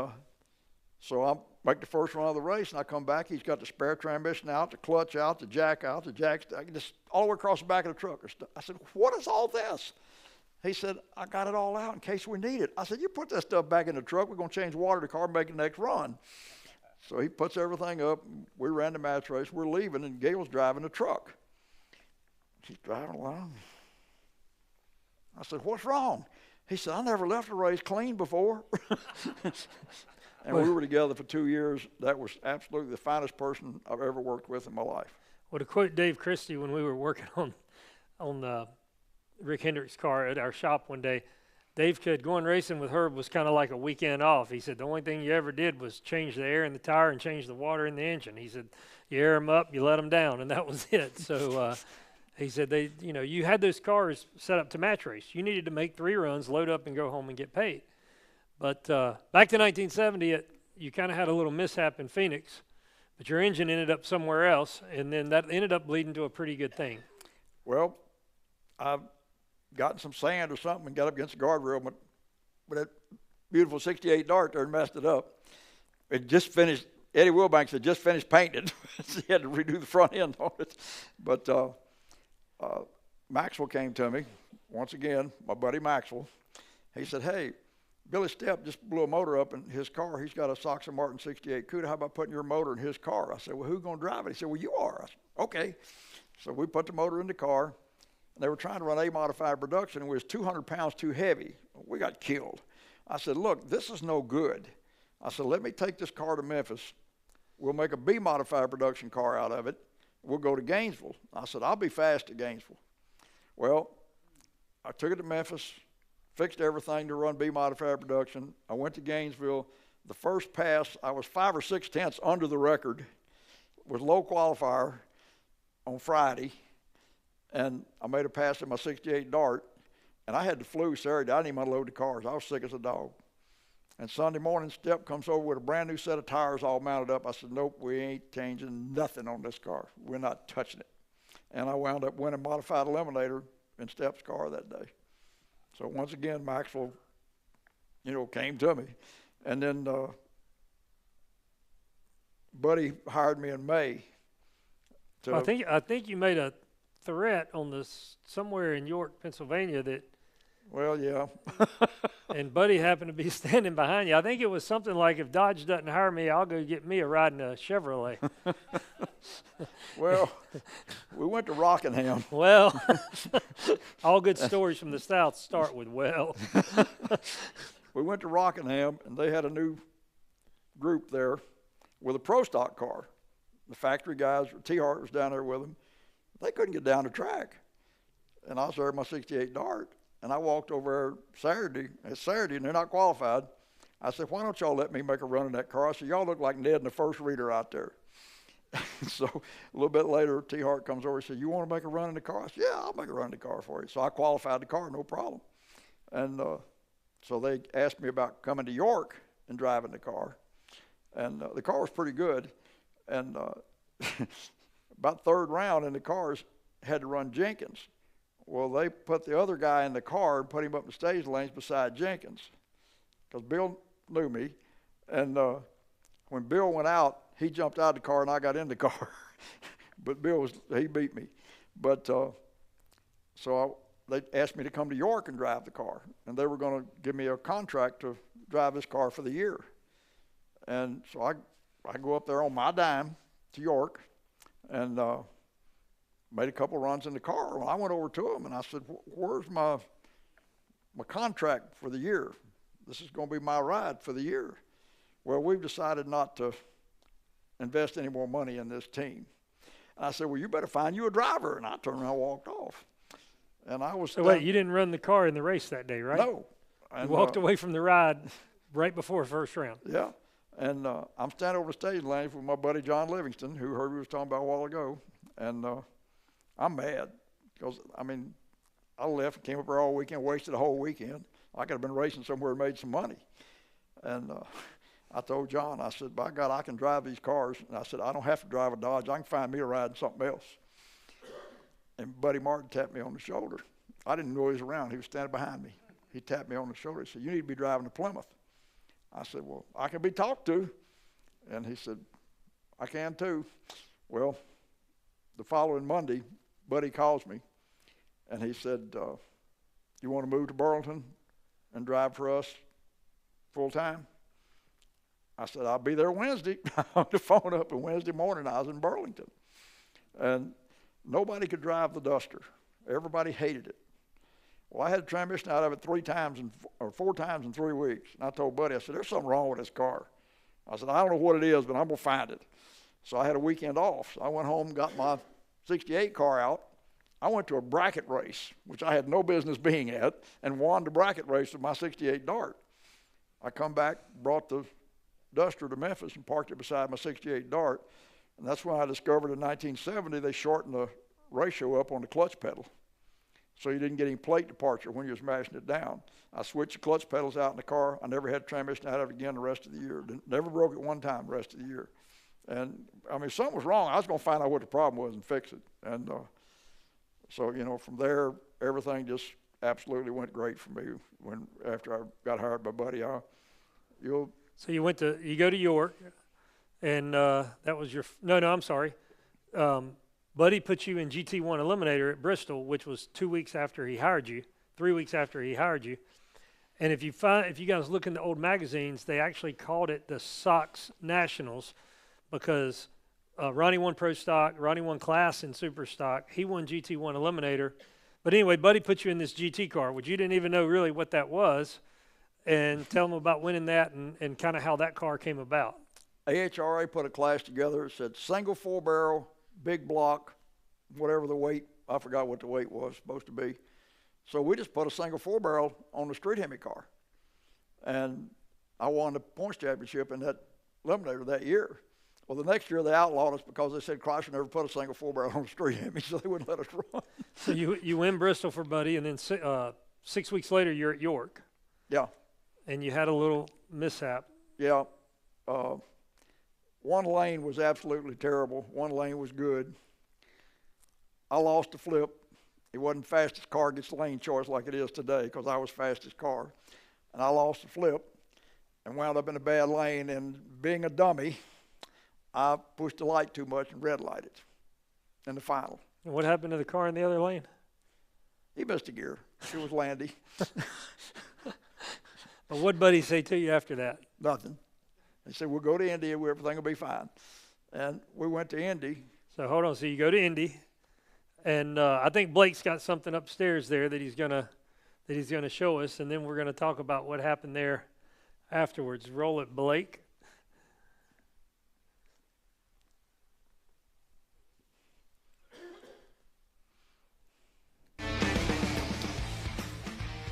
Speaker 3: so I make the first run of the race, and I come back. He's got the spare transmission out, the clutch out, the jack out, the jack just all the way across the back of the truck. I said, what is all this? He said, I got it all out in case we need it. I said, you put that stuff back in the truck. We're going to change water to the car and make the next run. So he puts everything up. We ran the match race. We're leaving, and Gail's driving the truck. She's driving along. I said, what's wrong? He said, I never left a race clean before. And we were together for 2 years. That was absolutely the finest person I've ever worked with in my life.
Speaker 2: Well, to quote Dave Christie, when we were working on Rick Hendrick's car at our shop one day, Dave said going racing with Herb was kind of like a weekend off. He said the only thing you ever did was change the air in the tire and change the water in the engine. He said you air them up, you let them down, and that was it. So he said you had those cars set up to match race. You needed to make 3 runs, load up, and go home and get paid. But back to 1970, you kind of had a little mishap in Phoenix, but your engine ended up somewhere else, and then that ended up leading to a pretty good thing.
Speaker 3: Well, I've gotten some sand or something and got up against the guardrail, but that beautiful 68 Dart there and messed it up. It just finished. Eddie Wilbanks had just finished painting it. So he had to redo the front end on it. But Maxwell came to me, once again, my buddy Maxwell. He said, hey, Billy Stepp just blew a motor up in his car. He's got a Sox and Martin 68 Cuda. How about putting your motor in his car? I said, well, who's going to drive it? He said, well, you are. I said, okay. So we put the motor in the car. And they were trying to run A modified production, and it was 200 pounds too heavy. We got killed. I said, look, this is no good. I said, let me take this car to Memphis. We'll make a B modified production car out of it. We'll go to Gainesville. I said, I'll be fast at Gainesville. Well, I took it to Memphis, fixed everything to run B modified production. I went to Gainesville. The first pass, I was 5 or 6 tenths under the record, was low qualifier on Friday. And I made a pass in my 68 Dart, and I had the flu Saturday. I didn't even unload the cars. I was sick as a dog. And Sunday morning, Stepp comes over with a brand new set of tires all mounted up. I said, nope, we ain't changing nothing on this car. We're not touching it. And I wound up winning modified eliminator in Stepp's car that day. So once again, Maxwell, came to me. And then Buddy hired me in May.
Speaker 2: I think you made a threat on this somewhere in York, Pennsylvania, that
Speaker 3: Well, yeah.
Speaker 2: And Buddy happened to be standing behind you. I think it was something like, if Dodge doesn't hire me, I'll go get me a ride in a Chevrolet.
Speaker 3: Well, we went to Rockingham.
Speaker 2: Well, all good stories from the South start with well.
Speaker 3: We went to Rockingham, and they had a new group there with a pro stock car. The factory guys, T. Hart was down there with them. They couldn't get down the track. And I was there with my 68 Dart. And I walked over there It's Saturday, and they're not qualified. I said, why don't y'all let me make a run in that car? I said, y'all look like Ned and the first reader out there. So a little bit later, T. Hart comes over and said, you want to make a run in the car? I said, yeah, I'll make a run in the car for you. So I qualified the car, no problem. And so they asked me about coming to York and driving the car. And the car was pretty good. And about third round in the cars, had to run Jenkins. Well, they put the other guy in the car and put him up in the stage lanes beside Jenkins, because Bill knew me. And when Bill went out, he jumped out of the car and I got in the car. But he beat me. But they asked me to come to York and drive the car. And they were going to give me a contract to drive this car for the year. And so I go up there on my dime to York and made a couple runs in the car. Well, I went over to him and I said, where's my contract for the year? This is going to be my ride for the year. Well, we've decided not to invest any more money in this team. And I said, well, you better find you a driver. And I turned around and walked off. And I was
Speaker 2: So wait, you didn't run the car in the race that day, right?
Speaker 3: No. And,
Speaker 2: you walked away from the ride right before first round.
Speaker 3: Yeah. And I'm standing over the stage lane with my buddy John Livingston, who Herbie was talking about a while ago. And I'm mad because, I left and came up here all weekend, wasted a whole weekend. I could have been racing somewhere and made some money. And I told John, I said, by God, I can drive these cars. And I said, I don't have to drive a Dodge. I can find me a ride in something else. And Buddy Martin tapped me on the shoulder. I didn't know he was around. He was standing behind me. He tapped me on the shoulder. He said, you need to be driving to Plymouth. I said, well, I can be talked to. And he said, I can too. Well, the following Monday, Buddy calls me, and he said, you want to move to Burlington and drive for us full time? I said, I'll be there Wednesday. I hung the phone up, and Wednesday morning I was in Burlington. And nobody could drive the Duster. Everybody hated it. Well, I had a transmission out of it 4 times in 3 weeks. And I told Buddy, I said, there's something wrong with this car. I said, I don't know what it is, but I'm going to find it. So I had a weekend off. So I went home, got my 68 car out. I went to a bracket race, which I had no business being at, and won the bracket race with my 68 Dart. I come back, brought the Duster to Memphis and parked it beside my 68 Dart. And that's when I discovered in 1970 they shortened the ratio up on the clutch pedal, so you didn't get any plate departure when you was mashing it down. I switched the clutch pedals out in the car. I never had transmission out of it again the rest of the year. Never broke it one time the rest of the year. And, something was wrong. I was going to find out what the problem was and fix it. And so, from there, everything just absolutely went great for me after I got hired by Buddy. So
Speaker 2: you go to York, and that was I'm sorry. Buddy put you in GT1 Eliminator at Bristol, which was 2 weeks after he hired you, 3 weeks after he hired you. And if you guys look in the old magazines, they actually called it the Sox Nationals because Ronnie won Pro Stock, Ronnie won Class in Super Stock. He won GT1 Eliminator. But anyway, Buddy put you in this GT car, which you didn't even know really what that was. And tell them about winning that and kind of how that car came about.
Speaker 3: AHRA put a class together. It said single 4-barrel, big block, whatever the weight. I forgot what the weight was supposed to be. So we just put a single 4-barrel on the street Hemi car. And I won the points championship in that Eliminator that year. Well, the next year they outlawed us because they said Chrysler never put a single 4-barrel on the street Hemi, so they wouldn't let us run.
Speaker 2: So you win Bristol for Buddy, and then 6 weeks later you're at York.
Speaker 3: Yeah.
Speaker 2: And you had a little mishap.
Speaker 3: Yeah. One lane was absolutely terrible. One lane was good. I lost the flip. It wasn't fastest car gets lane choice like it is today because I was fastest car. And I lost the flip and wound up in a bad lane. And being a dummy, I pushed the light too much and red lighted in the final.
Speaker 2: And what happened to the car in the other lane?
Speaker 3: He missed a gear. It was Landy.
Speaker 2: But what'd Buddy say to you after that?
Speaker 3: Nothing. He said, we'll go to Indy and everything will be fine. And we went to Indy.
Speaker 2: So hold on. So you go to Indy, and I think Blake's got something upstairs there that he's gonna show us, and then we're gonna talk about what happened there afterwards. Roll it, Blake.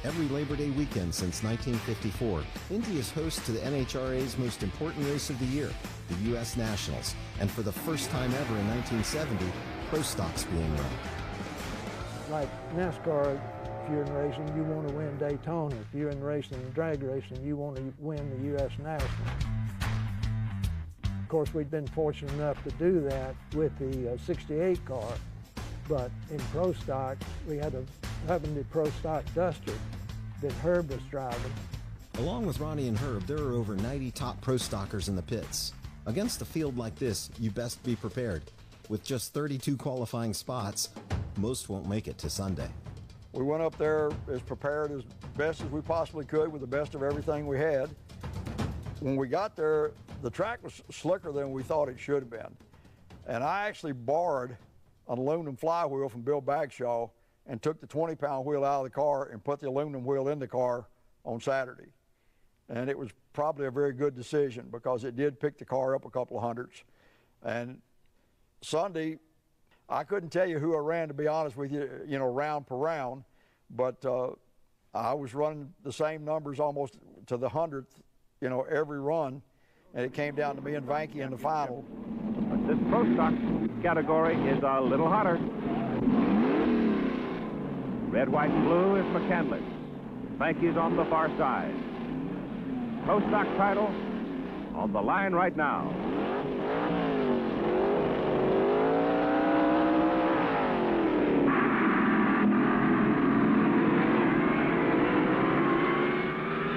Speaker 4: Every Labor Day weekend since 1954, Indy is host to the NHRA's most important race of the year, the U.S. Nationals, and for the first time ever in 1970, Pro Stock's being run.
Speaker 5: Like NASCAR, if you're in racing, you want to win Daytona. If you're in racing and drag racing, you want to win the U.S. National. Of course, we'd been fortunate enough to do that with the 68 car, but in Pro Stock, we had a 70 Pro Stock Duster that Herb was driving.
Speaker 4: Along with Ronnie and Herb, there are over 90 top Pro Stockers in the pits. Against a field like this, you best be prepared. With just 32 qualifying spots, most won't make it to Sunday.
Speaker 3: We went up there as prepared as best as we possibly could with the best of everything we had. When we got there, the track was slicker than we thought it should have been. And I actually borrowed an aluminum flywheel from Bill Bagshaw and took the 20-pound wheel out of the car and put the aluminum wheel in the car on Saturday. And it was probably a very good decision because it did pick the car up a couple of hundreds. And Sunday, I couldn't tell you who I ran, to be honest with you, round per round, but I was running the same numbers almost to the 100th, every run, and it came down to me and Vanky in the final.
Speaker 6: This Pro Stock category is a little hotter. Red, white, and blue is McCandless. Vanky's on the far side. Pro Stock title on the line right now.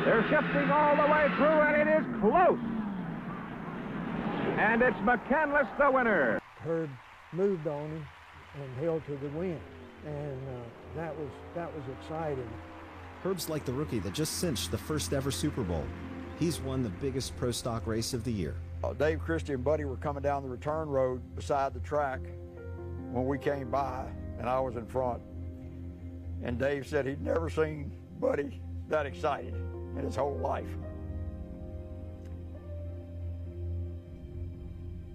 Speaker 6: They're shifting all the way through, and it is close. And it's McCandless the winner.
Speaker 5: Herb moved on him and held to the win, and that was exciting.
Speaker 4: Herb's like the rookie that just cinched the first ever Super Bowl. He's won the biggest Pro Stock race of the year.
Speaker 3: Dave Christie and Buddy were coming down the return road beside the track when we came by, and I was in front. And Dave said he'd never seen Buddy that excited in his whole life.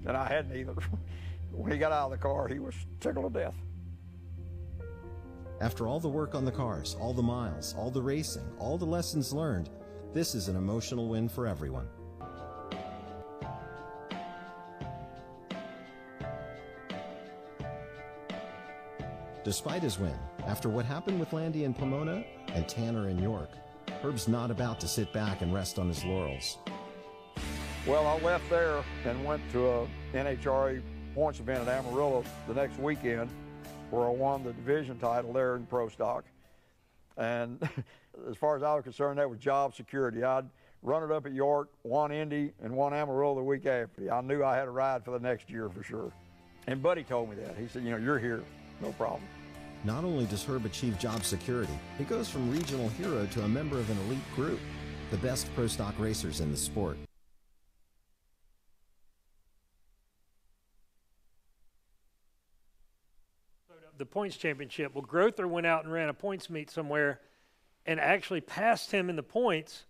Speaker 3: And I hadn't either. When he got out of the car, he was tickled to death.
Speaker 4: After all the work on the cars, all the miles, all the racing, all the lessons learned, this is an emotional win for everyone. Despite his win, after what happened with Landy in Pomona and Tanner in York, Herb's not about to sit back and rest on his laurels.
Speaker 3: Well, I left there and went to a NHRA points event at Amarillo the next weekend where I won the division title there in Pro Stock. And as far as I was concerned, that was job security. I'd run it up at York, won Indy, and won Amarillo the week after. I knew I had a ride for the next year for sure. And Buddy told me that. He said, you're here, no problem.
Speaker 4: Not only does Herb achieve job security, he goes from regional hero to a member of an elite group, the best Pro Stock racers in the sport.
Speaker 2: The points championship. Well, Grother went out and ran a points meet somewhere and actually passed him in the points,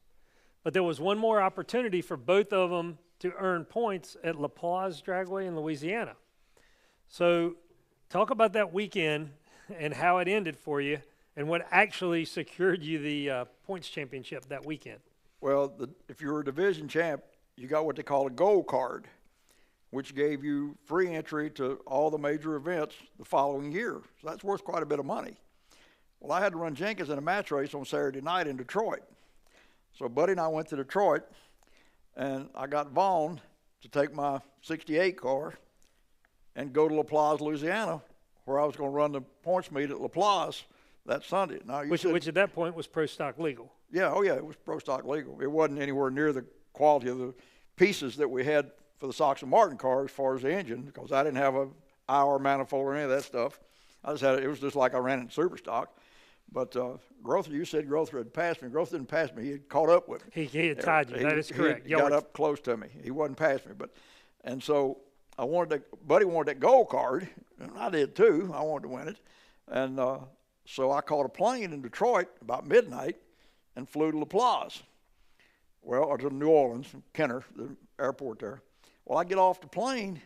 Speaker 2: but there was one more opportunity for both of them to earn points at La Plaza Dragway in Louisiana. So talk about that weekend and how it ended for you and what actually secured you the points championship that weekend.
Speaker 3: Well, if you were a division champ, you got what they call a gold card, which gave you free entry to all the major events the following year. So that's worth quite a bit of money. Well, I had to run Jenkins in a match race on Saturday night in Detroit. So Buddy and I went to Detroit, and I got Vaughn to take my 68 car and go to La Plaza, Louisiana, where I was going to run the points meet at La Plaza that Sunday. Now,
Speaker 2: which at that point was Pro Stock legal.
Speaker 3: Yeah, it was Pro Stock legal. It wasn't anywhere near the quality of the pieces that we had for the Sox and Martin car as far as the engine, because I didn't have a IR manifold or any of that stuff. I just had it was just like I ran it in super stock. But Grother, you said Grother had passed me. Grother didn't pass me. He had caught up with me.
Speaker 2: He had tied you. That is correct.
Speaker 3: He got up close to me. He wasn't past me. And so Buddy wanted that gold card, and I did too. I wanted to win it. And so I caught a plane in Detroit about midnight and flew to La Plaza. Well, or to New Orleans, Kenner, the airport there. Well, I get off the plane,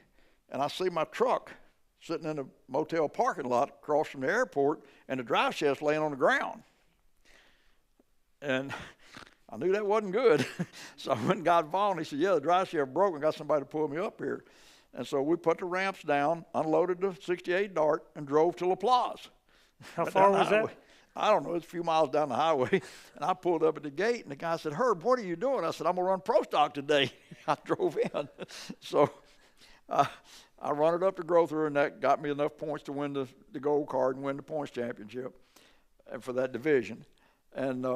Speaker 3: and I see my truck sitting in a motel parking lot across from the airport, and the drive shaft's laying on the ground. And I knew that wasn't good. So I went and got Vaughn. He said, yeah, the drive shaft broke and got somebody to pull me up here. And so we put the ramps down, unloaded the 68 Dart, and drove to La Plaza.
Speaker 2: How far was that?
Speaker 3: I don't know. It's a few miles down the highway. And I pulled up at the gate, and the guy said, Herb, what are you doing? I said, I'm going to run Pro Stock today. I drove in. So I run it up to Grother, and that got me enough points to win the gold card and win the points championship and for that division. And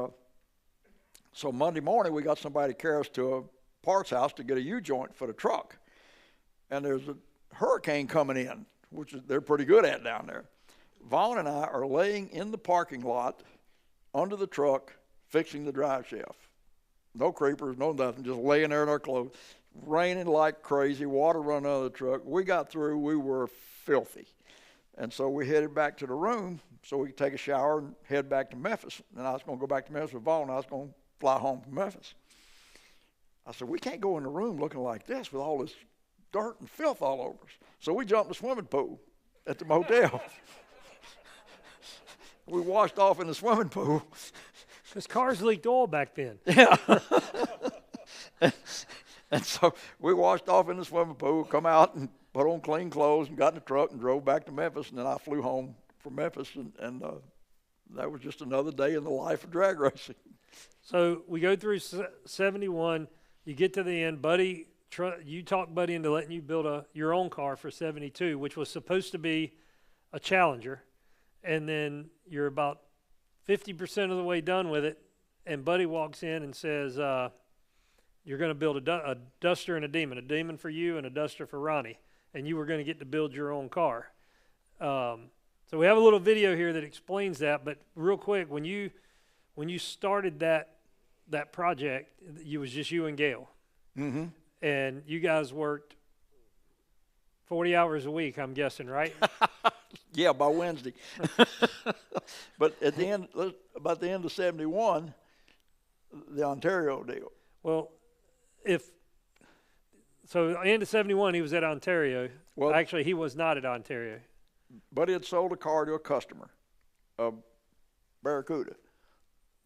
Speaker 3: so Monday morning, we got somebody to carry us to a parts house to get a U-joint for the truck. And there's a hurricane coming in, which they're pretty good at down there. Vaughn and I are laying in the parking lot under the truck fixing the drive shaft. No creepers, no nothing, just laying there in our clothes. Raining like crazy, water running out of the truck. We got through, we were filthy. And so we headed back to the room so we could take a shower and head back to Memphis. And I was going to go back to Memphis with Vaughn, and I was going to fly home from Memphis. I said, we can't go in the room looking like this with all this dirt and filth all over us. So we jumped in the swimming pool at the motel. We washed off in the swimming pool.
Speaker 2: Because cars leaked oil back then.
Speaker 3: Yeah. And so we washed off in the swimming pool, come out and put on clean clothes and got in the truck and drove back to Memphis. And then I flew home from Memphis, and that was just another day in the life of drag racing.
Speaker 2: So we go through 71. You get to the end. Buddy, you talked Buddy into letting you build your own car for 72, which was supposed to be a Challenger. And then you're about 50% of the way done with it, and Buddy walks in and says, you're going to build a Duster and a Demon for you and a Duster for Ronnie, and you were going to get to build your own car. So we have a little video here that explains that, but real quick, when you started that project, it was just you and Gail. Mm-hmm. And you guys worked 40 hours a week, I'm guessing, right?
Speaker 3: Yeah, by Wednesday. But at the end, about the end of 71, the Ontario deal.
Speaker 2: Well, end of 71, he was at Ontario. Well, actually, he was not at Ontario.
Speaker 3: But he had sold a car to a customer, Barracuda.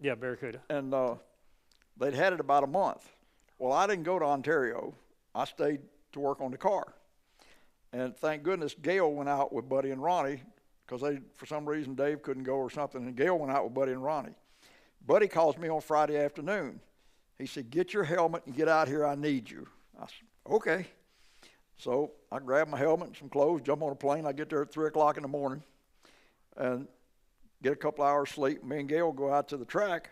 Speaker 2: Yeah, Barracuda.
Speaker 3: And they'd had it about a month. Well, I didn't go to Ontario. I stayed to work on the car. And thank goodness Gail went out with Buddy and Ronnie, because for some reason Dave couldn't go or something, and Gail went out with Buddy and Ronnie. Buddy calls me on Friday afternoon. He said, get your helmet and get out here, I need you. I said, okay. So I grabbed my helmet and some clothes, jump on a plane. I get there at 3 o'clock in the morning and get a couple hours sleep. Me and Gail go out to the track,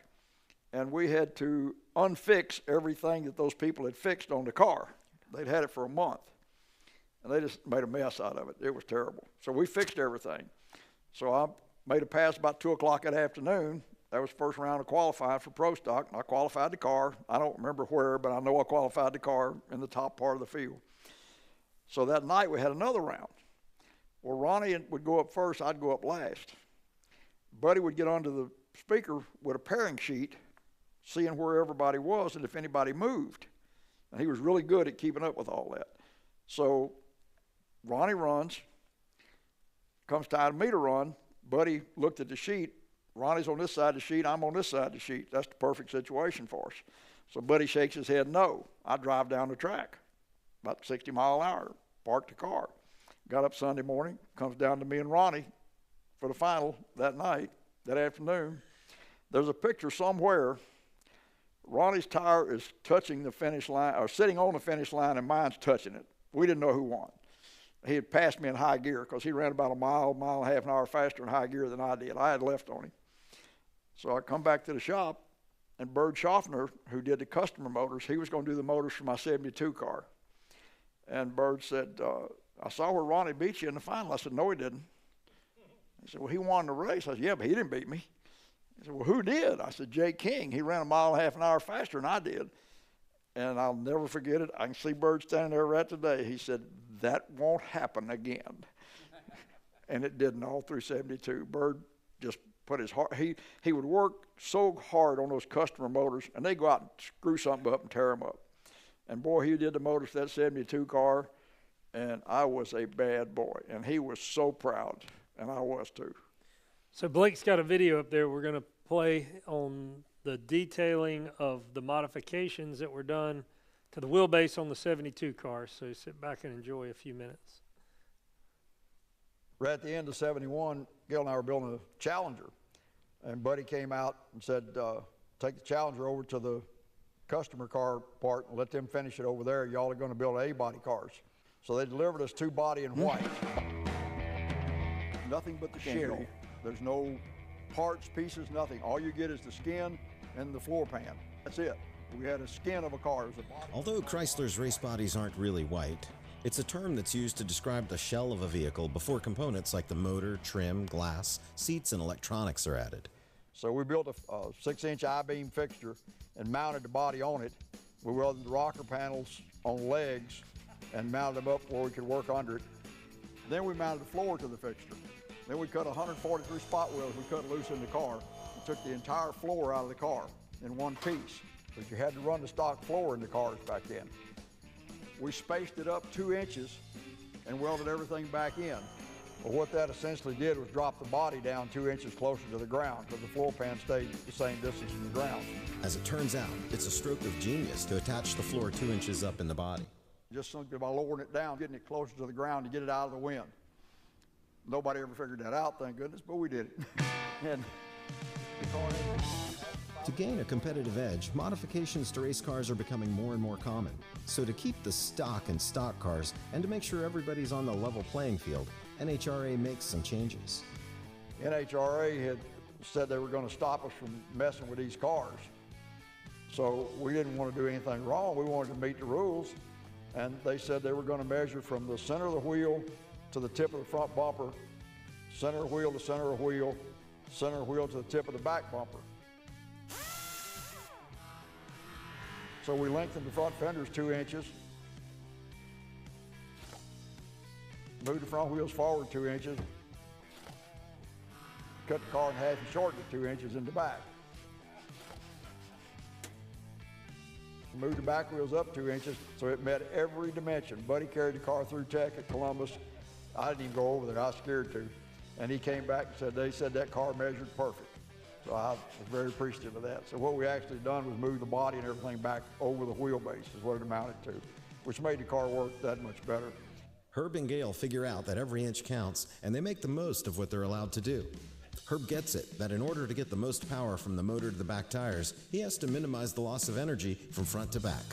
Speaker 3: and we had to unfix everything that those people had fixed on the car. They'd had it for a month. And they just made a mess out of it. It was terrible. So we fixed everything. So I made a pass about 2 o'clock that afternoon. That was the first round of qualifying for Pro Stock. And I qualified the car. I don't remember where, but I know I qualified the car in the top part of the field. So that night we had another round. Well, Ronnie would go up first. I'd go up last. Buddy would get under the speaker with a pairing sheet, seeing where everybody was and if anybody moved. And he was really good at keeping up with all that. So Ronnie runs, comes time for me to run. Buddy looked at the sheet. Ronnie's on this side of the sheet, I'm on this side of the sheet. That's the perfect situation for us. So Buddy shakes his head no. I drive down the track, about 60 miles an hour, parked the car. Got up Sunday morning, comes down to me and Ronnie for the final that night, that afternoon. There's a picture somewhere. Ronnie's tire is touching the finish line, or sitting on the finish line, and mine's touching it. We didn't know who won. He had passed me in high gear because he ran about a mile and a half an hour faster in high gear than I did. I had left on him. So I come back to the shop, and Bird Schaffner, who did the customer motors, he was going to do the motors for my 72 car. And Bird said, I saw where Ronnie beat you in the final. I said, no, he didn't. He said, well, he won the race. I said, yeah, but he didn't beat me. He said, well, who did? I said, Jay King. He ran a mile and a half an hour faster than I did. And I'll never forget it. I can see Bird standing there right today. He said, that won't happen again. And it didn't all through 72. Bird just put his heart, he would work so hard on those customer motors, and they go out and screw something up and tear them up. And boy, he did the motors for that 72 car, and I was a bad boy. And he was so proud, and I was too.
Speaker 2: So Blake's got a video up there we're going to play on the detailing of the modifications that were done to the wheelbase on the 72 car. So sit back and enjoy a few minutes.
Speaker 3: Right at the end of 71, Gil and I were building a Challenger, and Buddy came out and said, take the Challenger over to the customer car part and let them finish it over there. Y'all are going to build A-body cars. So they delivered us 2 body in white. Nothing but the shell. There's no parts, pieces, nothing. All you get is the skin and the floor pan. That's it. We had a skin of a car.
Speaker 4: Although Chrysler's race bodies aren't really white, it's a term that's used to describe the shell of a vehicle before components like the motor, trim, glass, seats, and electronics are added.
Speaker 3: So we built a 6-inch I-beam fixture and mounted the body on it. We welded the rocker panels on legs and mounted them up where we could work under it. Then we mounted the floor to the fixture. Then we cut 143 spot wheels we cut loose in the car and took the entire floor out of the car in one piece, because you had to run the stock floor in the cars back then. We spaced it up 2 inches and welded everything back in. Well, what that essentially did was drop the body down 2 inches closer to the ground, because the floor pan stayed the same distance from the ground.
Speaker 4: As it turns out, it's a stroke of genius to attach the floor 2 inches up in the body.
Speaker 3: Just simply by lowering it down, getting it closer to the ground to get it out of the wind. Nobody ever figured that out, thank goodness, but we did it. And
Speaker 4: to gain a competitive edge, modifications to race cars are becoming more and more common. So to keep the stock in stock cars and to make sure everybody's on the level playing field, NHRA makes some changes.
Speaker 3: NHRA had said they were going to stop us from messing with these cars. So we didn't want to do anything wrong. We wanted to meet the rules. And they said they were going to measure from the center of the wheel to the tip of the front bumper, center of wheel to center of wheel, center of wheel to the tip of the back bumper. So we lengthened the front fenders 2 inches, moved the front wheels forward 2 inches, cut the car in half and shortened it 2 inches in the back. Moved the back wheels up 2 inches so it met every dimension. Buddy carried the car through Tech at Columbus. I didn't even go over there, I was scared to. And he came back and said, they said that car measured perfect. So I was very appreciative of that. So what we actually done was move the body and everything back over the wheelbase is what it amounted to, which made the car work that much better.
Speaker 4: Herb and Gail figure out that every inch counts, and they make the most of what they're allowed to do. Herb gets it that in order to get the most power from the motor to the back tires, he has to minimize the loss of energy from front to back.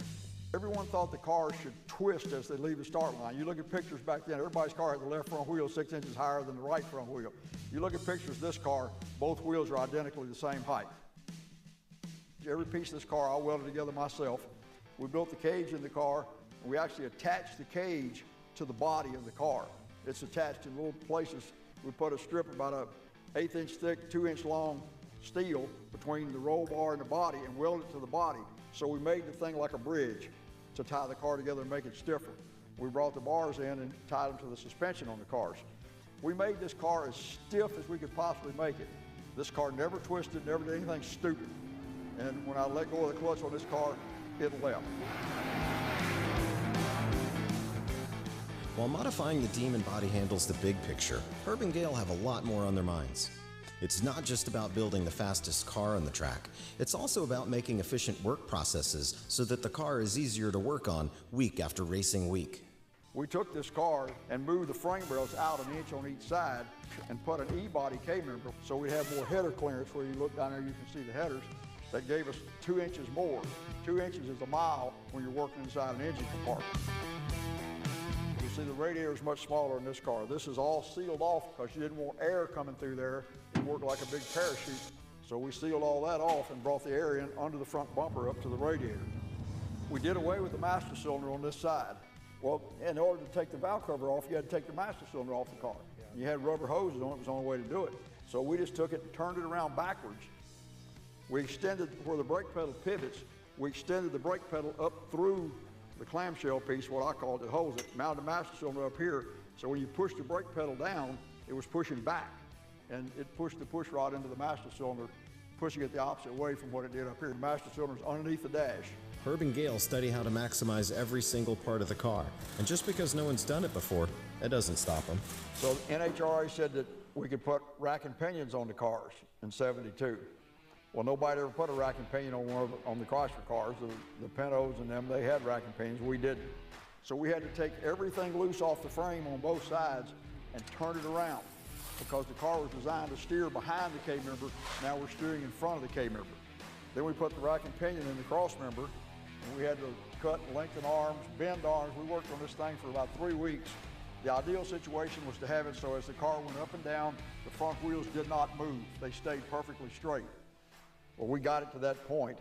Speaker 3: Everyone thought the car should twist as they leave the start line. You look at pictures back then, everybody's car had the left front wheel 6 inches higher than the right front wheel. You look at pictures of this car, both wheels are identically the same height. Every piece of this car I welded together myself. We built the cage in the car, and we actually attached the cage to the body of the car. It's attached in little places. We put a strip about a 1/8 inch thick, 2 inch long steel between the roll bar and the body and welded it to the body. So we made the thing like a bridge to tie the car together and make it stiffer. We brought the bars in and tied them to the suspension on the cars. We made this car as stiff as we could possibly make it. This car never twisted, never did anything stupid. And when I let go of the clutch on this car, it left.
Speaker 4: While modifying the Demon body handles the big picture, Herb and Gail have a lot more on their minds. It's not just about building the fastest car on the track. It's also about making efficient work processes so that the car is easier to work on week after racing week.
Speaker 3: We took this car and moved the frame rails out 1 inch on each side and put an E-body K-member so we have more header clearance. Where you look down there, you can see the headers. That gave us 2 inches more. 2 inches is a mile when you're working inside an engine compartment. You see the radiator is much smaller in this car. This is all sealed off because you didn't want air coming through there. It worked like a big parachute. So we sealed all that off and brought the air in under the front bumper up to the radiator. We did away with the master cylinder on this side. Well, in order to take the valve cover off, you had to take the master cylinder off the car. You had rubber hoses on it, was the only way to do it. So we just took it and turned it around backwards We extended where the brake pedal pivots, we extended the brake pedal up through the clamshell piece, what I called it, holds it, mounted the master cylinder up here, so when you push the brake pedal down, it was pushing back, and it pushed the push rod into the master cylinder, pushing it the opposite way from what it did up here. The master cylinder's underneath the dash.
Speaker 4: Herb and Gail study how to maximize every single part of the car, and just because no one's done it before, that doesn't stop them.
Speaker 3: So NHRA said that we could put rack and pinions on the cars in '72. Well, nobody ever put a rack and pinion on the Chrysler cars. The Pintos and them, they had rack and pinions. We didn't. So we had to take everything loose off the frame on both sides and turn it around because the car was designed to steer behind the K-member. Now we're steering in front of the K-member. Then we put the rack and pinion in the cross member, and we had to cut and lengthen arms, bend arms. We worked on this thing for about 3 weeks. The ideal situation was to have it so as the car went up and down, the front wheels did not move. They stayed perfectly straight. Well, we got it to that point,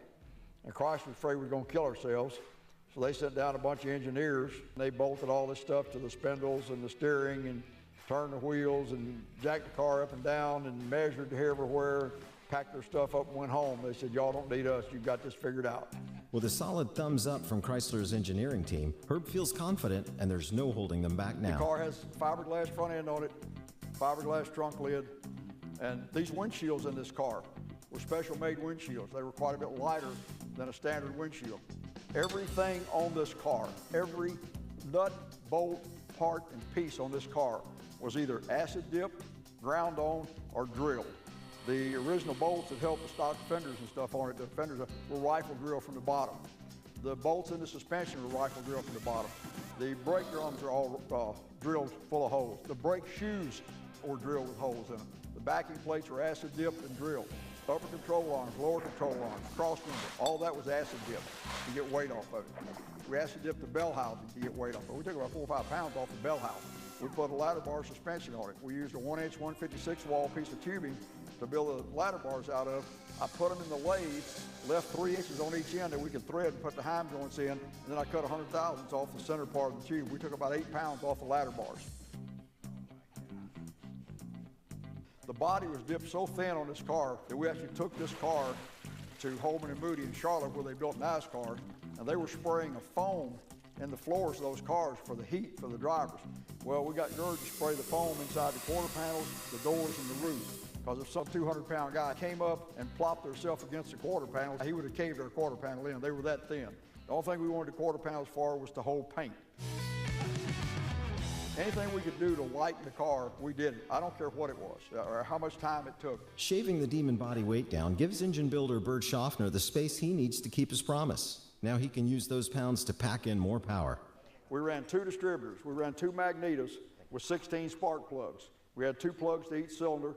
Speaker 3: and Chrysler was afraid we were going to kill ourselves, so they sent down a bunch of engineers, and they bolted all this stuff to the spindles and the steering and turned the wheels and jacked the car up and down and measured everywhere, packed their stuff up and went home. They said, y'all don't need us, you've got this figured out.
Speaker 4: With a solid thumbs up from Chrysler's engineering team, Herb feels confident and there's no holding them back now.
Speaker 3: The car has fiberglass front end on it, fiberglass trunk lid, and these windshields in this car were special made windshields. They were quite a bit lighter than a standard windshield. Everything on this car, every nut, bolt, part, and piece on this car was either acid dipped, ground on, or drilled. The original bolts that held the stock fenders and stuff on it, the fenders were rifle drilled from the bottom. The bolts in the suspension were rifle drilled from the bottom. The brake drums are all drilled full of holes. The brake shoes were drilled with holes in them. The backing plates were acid dipped and drilled. Upper control arms, lower control arms, cross member, all that was acid dipped to get weight off of it. We acid dipped the bell housing to get weight off of it. We took about 4 or 5 pounds off the bell housing. We put a ladder bar suspension on it. We used a 1-inch, 156 wall piece of tubing to build the ladder bars out of. I put them in the lathe, left 3 inches on each end that we could thread and put the heim joints in, and then I cut 100 thousandths off the center part of the tube. We took about 8 pounds off the ladder bars. The body was dipped so thin on this car that we actually took this car to Holman and Moody in Charlotte where they built NASCAR, and they were spraying a foam in the floors of those cars for the heat for the drivers. Well, we got Gerd to spray the foam inside the quarter panels, the doors, and the roof. Because if some 200-pound guy came up and plopped himself against the quarter panels, he would have caved our quarter panel in. They were that thin. The only thing we wanted the quarter panels for was to hold paint. Anything we could do to lighten the car, we did it. I don't care what it was or how much time it took.
Speaker 4: Shaving the Demon body weight down gives engine builder Bert Schaffner the space he needs to keep his promise. Now he can use those pounds to pack in more power.
Speaker 3: We ran 2 distributors. We ran 2 magnetos with 16 spark plugs. We had 2 plugs to each cylinder.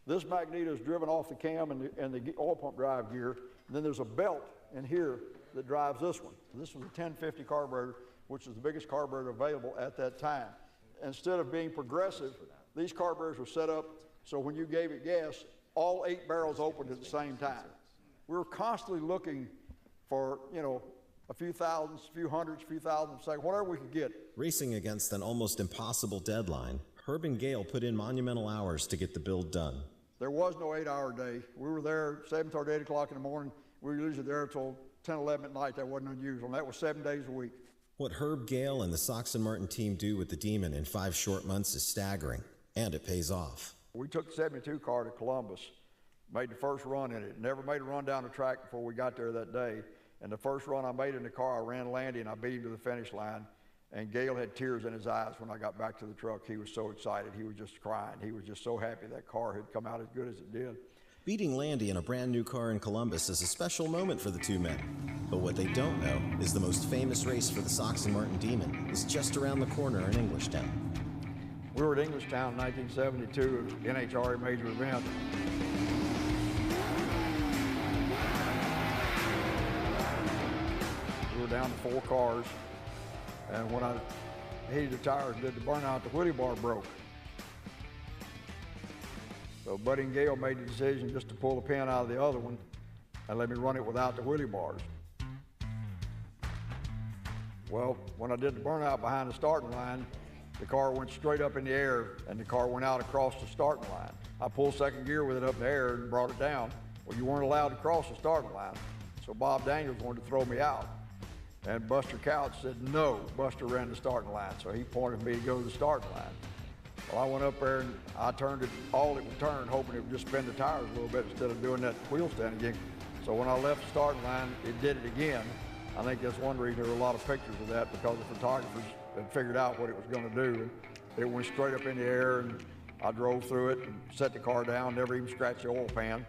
Speaker 3: This magneto is driven off the cam and the oil pump drive gear. And then there's a belt in here that drives this one. This was a 1050 carburetor, which is the biggest carburetor available at that time. Instead of being progressive, these carburetors were set up so when you gave it gas, all 8 barrels opened at the same time. We were constantly looking for, a few thousandths, a few hundreds, a few thousandths, whatever we could get.
Speaker 4: Racing against an almost impossible deadline, Herb and Gail put in monumental hours to get the build done.
Speaker 3: There was no 8-hour day. We were there 7:30, 8 o'clock in the morning. We were usually there until 10, 11 at night. That wasn't unusual. And that was 7 days a week.
Speaker 4: What Herb, Gail, and the Sox and Martin team do with the Demon in 5 short months is staggering, and it pays off.
Speaker 3: We took the 72 car to Columbus, made the first run in it. Never made a run down the track before we got there that day. And the first run I made in the car, I ran Landy and I beat him to the finish line. And Gail had tears in his eyes when I got back to the truck. He was so excited. He was just crying. He was just so happy that car had come out as good as it did.
Speaker 4: Beating Landy in a brand new car in Columbus is a special moment for the two men. But what they don't know is the most famous race for the Sox and Martin Demon is just around the corner in Englishtown.
Speaker 3: We were at Englishtown in 1972, NHRA major event. We were down to 4 cars, and when I heated the tires and did the burnout, the wheelie bar broke. So Buddy and Gail made the decision just to pull the pin out of the other one and let me run it without the wheelie bars. Well, when I did the burnout behind the starting line, the car went straight up in the air and the car went out across the starting line. I pulled second gear with it up in the air and brought it down. Well, you weren't allowed to cross the starting line. So Bob Daniels wanted to throw me out. And Buster Couch said, no, Buster ran the starting line. So he pointed me to go to the starting line. Well, I went up there and I turned it all it would turn, hoping it would just spin the tires a little bit instead of doing that wheel stand again. So when I left the starting line, it did it again. I think that's one reason there were a lot of pictures of that, because the photographers had figured out what it was going to do. And it went straight up in the air, and I drove through it and set the car down, never even scratched the oil pan.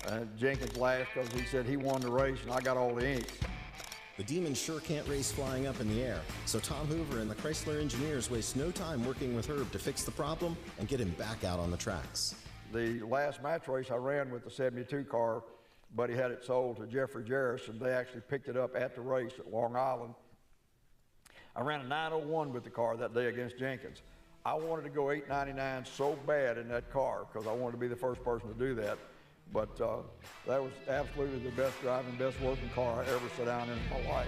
Speaker 3: And Jenkins laughed because he said he won the race and I got all the ink.
Speaker 4: The Demons sure can't race flying up in the air, so Tom Hoover and the Chrysler engineers waste no time working with Herb to fix the problem and get him back out on the tracks.
Speaker 3: The last match race I ran with the 72 car, Buddy had it sold to Jeffrey Jarris, and they actually picked it up at the race at Long Island. I ran a 901 with the car that day against Jenkins. I wanted to go 899 so bad in that car because I wanted to be the first person to do that. But that was absolutely the best driving, best working car I ever sat down in my life.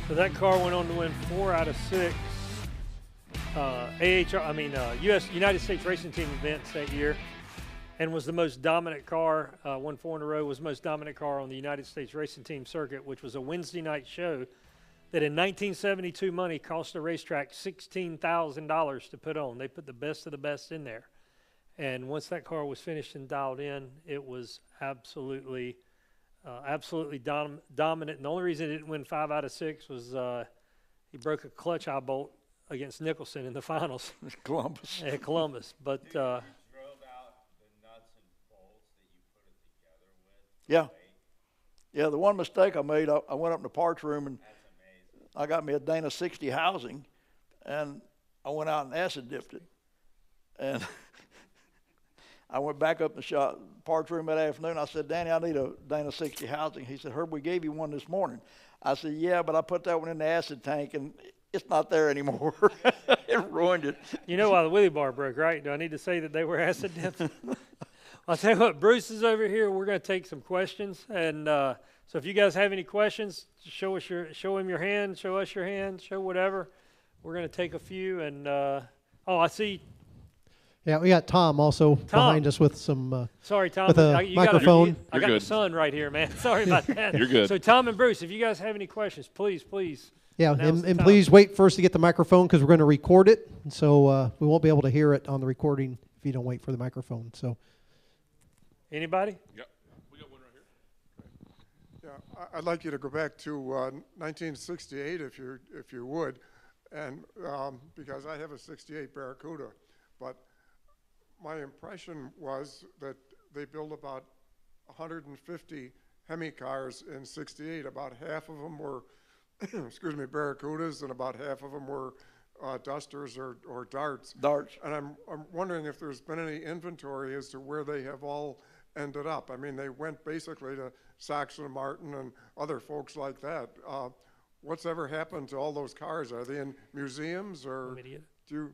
Speaker 2: So that car went on to win 4 out of 6 United States Racing Team events that year, and was the most dominant car, won 4 in a row, was the most dominant car on the United States Racing Team circuit, which was a Wednesday night show that in 1972 money cost the racetrack $16,000 to put on. They put the best of the best in there. And once that car was finished and dialed in, it was absolutely dominant. And the only reason it didn't win 5 out of 6 was he broke a clutch eye bolt against Nicholson in the finals.
Speaker 3: Columbus.
Speaker 2: At Columbus. But
Speaker 7: you drove out the nuts and bolts that you put it together with.
Speaker 3: Yeah. Yeah, the one mistake I made, I went up in the parts room and
Speaker 7: That's amazing.
Speaker 3: I got me a Dana 60 housing, and I went out and acid dipped it. And I went back up in the parts room that afternoon. I said, Danny, I need a Dana 60 housing. He said, Herb, we gave you one this morning. I said, yeah, but I put that one in the acid tank, and it's not there anymore. It ruined it.
Speaker 2: you know why the wheelie bar broke, right? Do I need to say that they were acid dipped? I'll tell you what, Bruce is over here. We're going to take some questions. And so if you guys have any questions, show him your hand, show us your hand, show whatever. We're going to take a few. And, I see.
Speaker 1: Yeah, we got Tom also behind us with some
Speaker 2: sorry, Tom.
Speaker 1: with a microphone.
Speaker 2: I got the sun right here, man. Sorry about that.
Speaker 8: You're good.
Speaker 2: So Tom and Bruce, if you guys have any questions, please.
Speaker 1: Yeah,
Speaker 2: Now's the
Speaker 1: and
Speaker 2: time.
Speaker 1: please wait first to get the microphone because we're going to record it. So we won't be able to hear it on the recording if you don't wait for the microphone. So,
Speaker 2: Anybody?
Speaker 8: Yep. We got one right here.
Speaker 9: Yeah, I'd like you to go back to 1968 if you would, and because I have a 68 Barracuda, but my impression was that they built about 150 Hemi cars in 68. About half of them were, Barracudas, and about half of them were Dusters or Darts.
Speaker 3: Darts.
Speaker 9: And I'm wondering if there's been any inventory as to where they have all ended up. I mean, they went basically to Sox and Martin and other folks like that. What's ever happened to all those cars? Are they in museums or do you?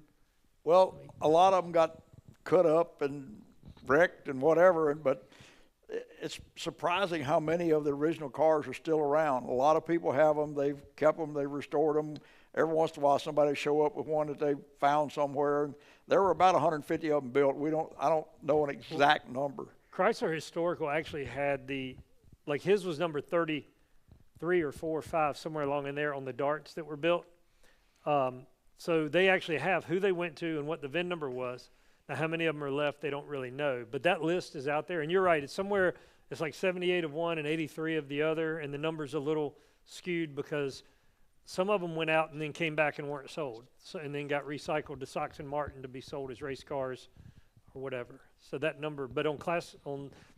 Speaker 3: Well, a lot of them got cut up and wrecked and whatever, but it's surprising how many of the original cars are still around. A lot of people have them. They've kept them. They've restored them. Every once in a while, somebody show up with one that they found somewhere. There were about 150 of them built. I don't know an exact number.
Speaker 2: Chrysler Historical actually had his was number 33 or 4 or 5, somewhere along in there on the Darts that were built. So they actually have who they went to and what the VIN number was. Now, how many of them are left, they don't really know. But that list is out there. And you're right, it's like 78 of one and 83 of the other. And the number's a little skewed because some of them went out and then came back and weren't sold. And then got recycled to Sox and Martin to be sold as race cars or whatever. So that number, but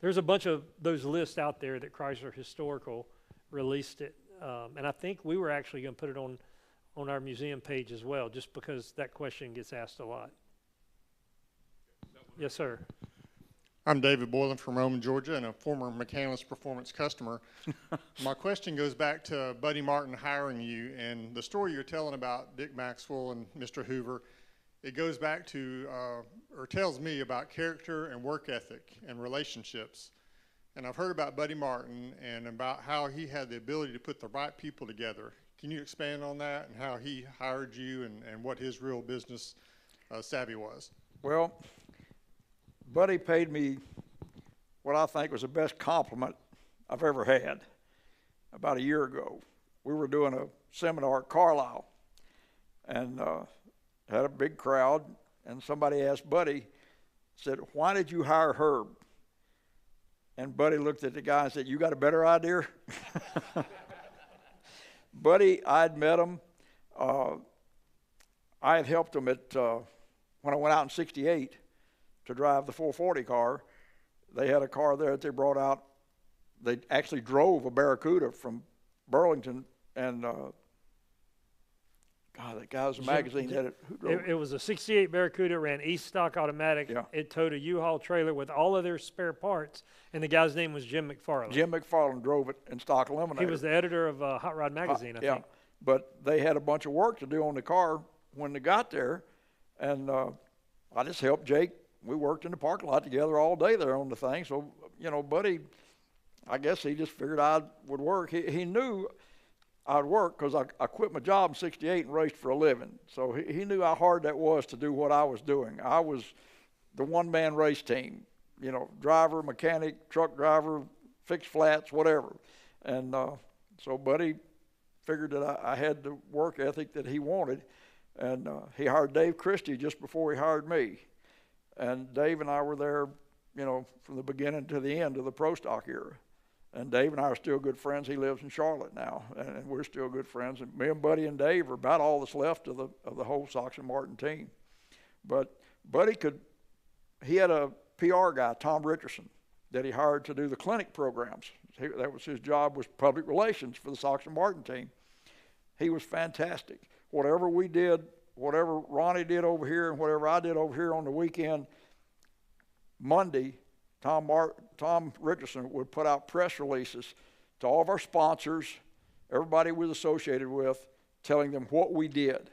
Speaker 2: there's a bunch of those lists out there that Chrysler Historical released it. And I think we were actually going to put it on our museum page as well, just because that question gets asked a lot. Yes, sir.
Speaker 10: I'm David Boylan from Rome, Georgia, and a former McCandless Performance customer. My question goes back to Buddy Martin hiring you, and the story you're telling about Dick Maxwell and Mr. Hoover. it goes back to, or tells me about character and work ethic and relationships. And I've heard about Buddy Martin and about how he had the ability to put the right people together. Can you expand on that and how he hired you and what his real business savvy was?
Speaker 3: Well, Buddy paid me what I think was the best compliment I've ever had about a year ago. We were doing a seminar at Carlisle and had a big crowd, and somebody asked Buddy, said, "Why did you hire Herb?" And Buddy looked at the guy and said, "You got a better idea?" Buddy, I'd met him. I had helped him at when I went out in '68 to drive the 440 car. They had a car there that they brought out. They actually drove a Barracuda from Burlington, and God, that guy was a magazine had it. Who drove
Speaker 2: It was a '68 Barracuda, ran East stock automatic.
Speaker 3: Yeah.
Speaker 2: It towed a U-Haul trailer with all of their spare parts, and the guy's name was Jim McFarland.
Speaker 3: Jim McFarland drove it in stock eliminator.
Speaker 2: He was the editor of Hot Rod magazine, I
Speaker 3: yeah,
Speaker 2: think.
Speaker 3: but they had a bunch of work to do on the car when they got there, and I just helped Jake. We worked in the parking lot together all day there on the thing. So, you know, Buddy, I guess he just figured I would work. He knew I'd work because I quit my job in '68 and raced for a living. So he knew how hard that was to do what I was doing. I was the one-man race team, you know, driver, mechanic, truck driver, fix flats, whatever. And so Buddy figured that I had the work ethic that he wanted. And he hired Dave Christie just before he hired me. And Dave and I were there, you know, from the beginning to the end of the Pro Stock era. And Dave and I are still good friends. He lives in Charlotte now, and we're still good friends. And me and Buddy and Dave are about all that's left of the whole Sox and Martin team. But Buddy he had a PR guy, Tom Richardson, that he hired to do the clinic programs. That was his job, was public relations for the Sox and Martin team. He was fantastic. Whatever we did, whatever Ronnie did over here and whatever I did over here on the weekend, Monday, Tom Richardson would put out press releases to all of our sponsors, everybody we was associated with, telling them what we did.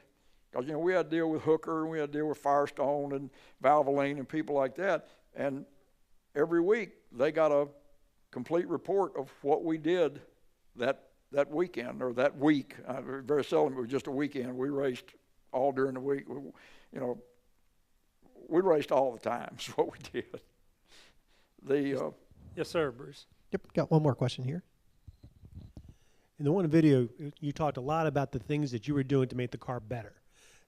Speaker 3: Because, you know, we had to deal with Hooker and we had to deal with Firestone and Valvoline and people like that. And every week they got a complete report of what we did that weekend or that week. Very seldom it was just a weekend. We raced all during the week. You know, we raced all the time is what we did.
Speaker 2: Yes, sir, Bruce.
Speaker 11: Yep, got one more question here. In the one video, you talked a lot about the things that you were doing to make the car better.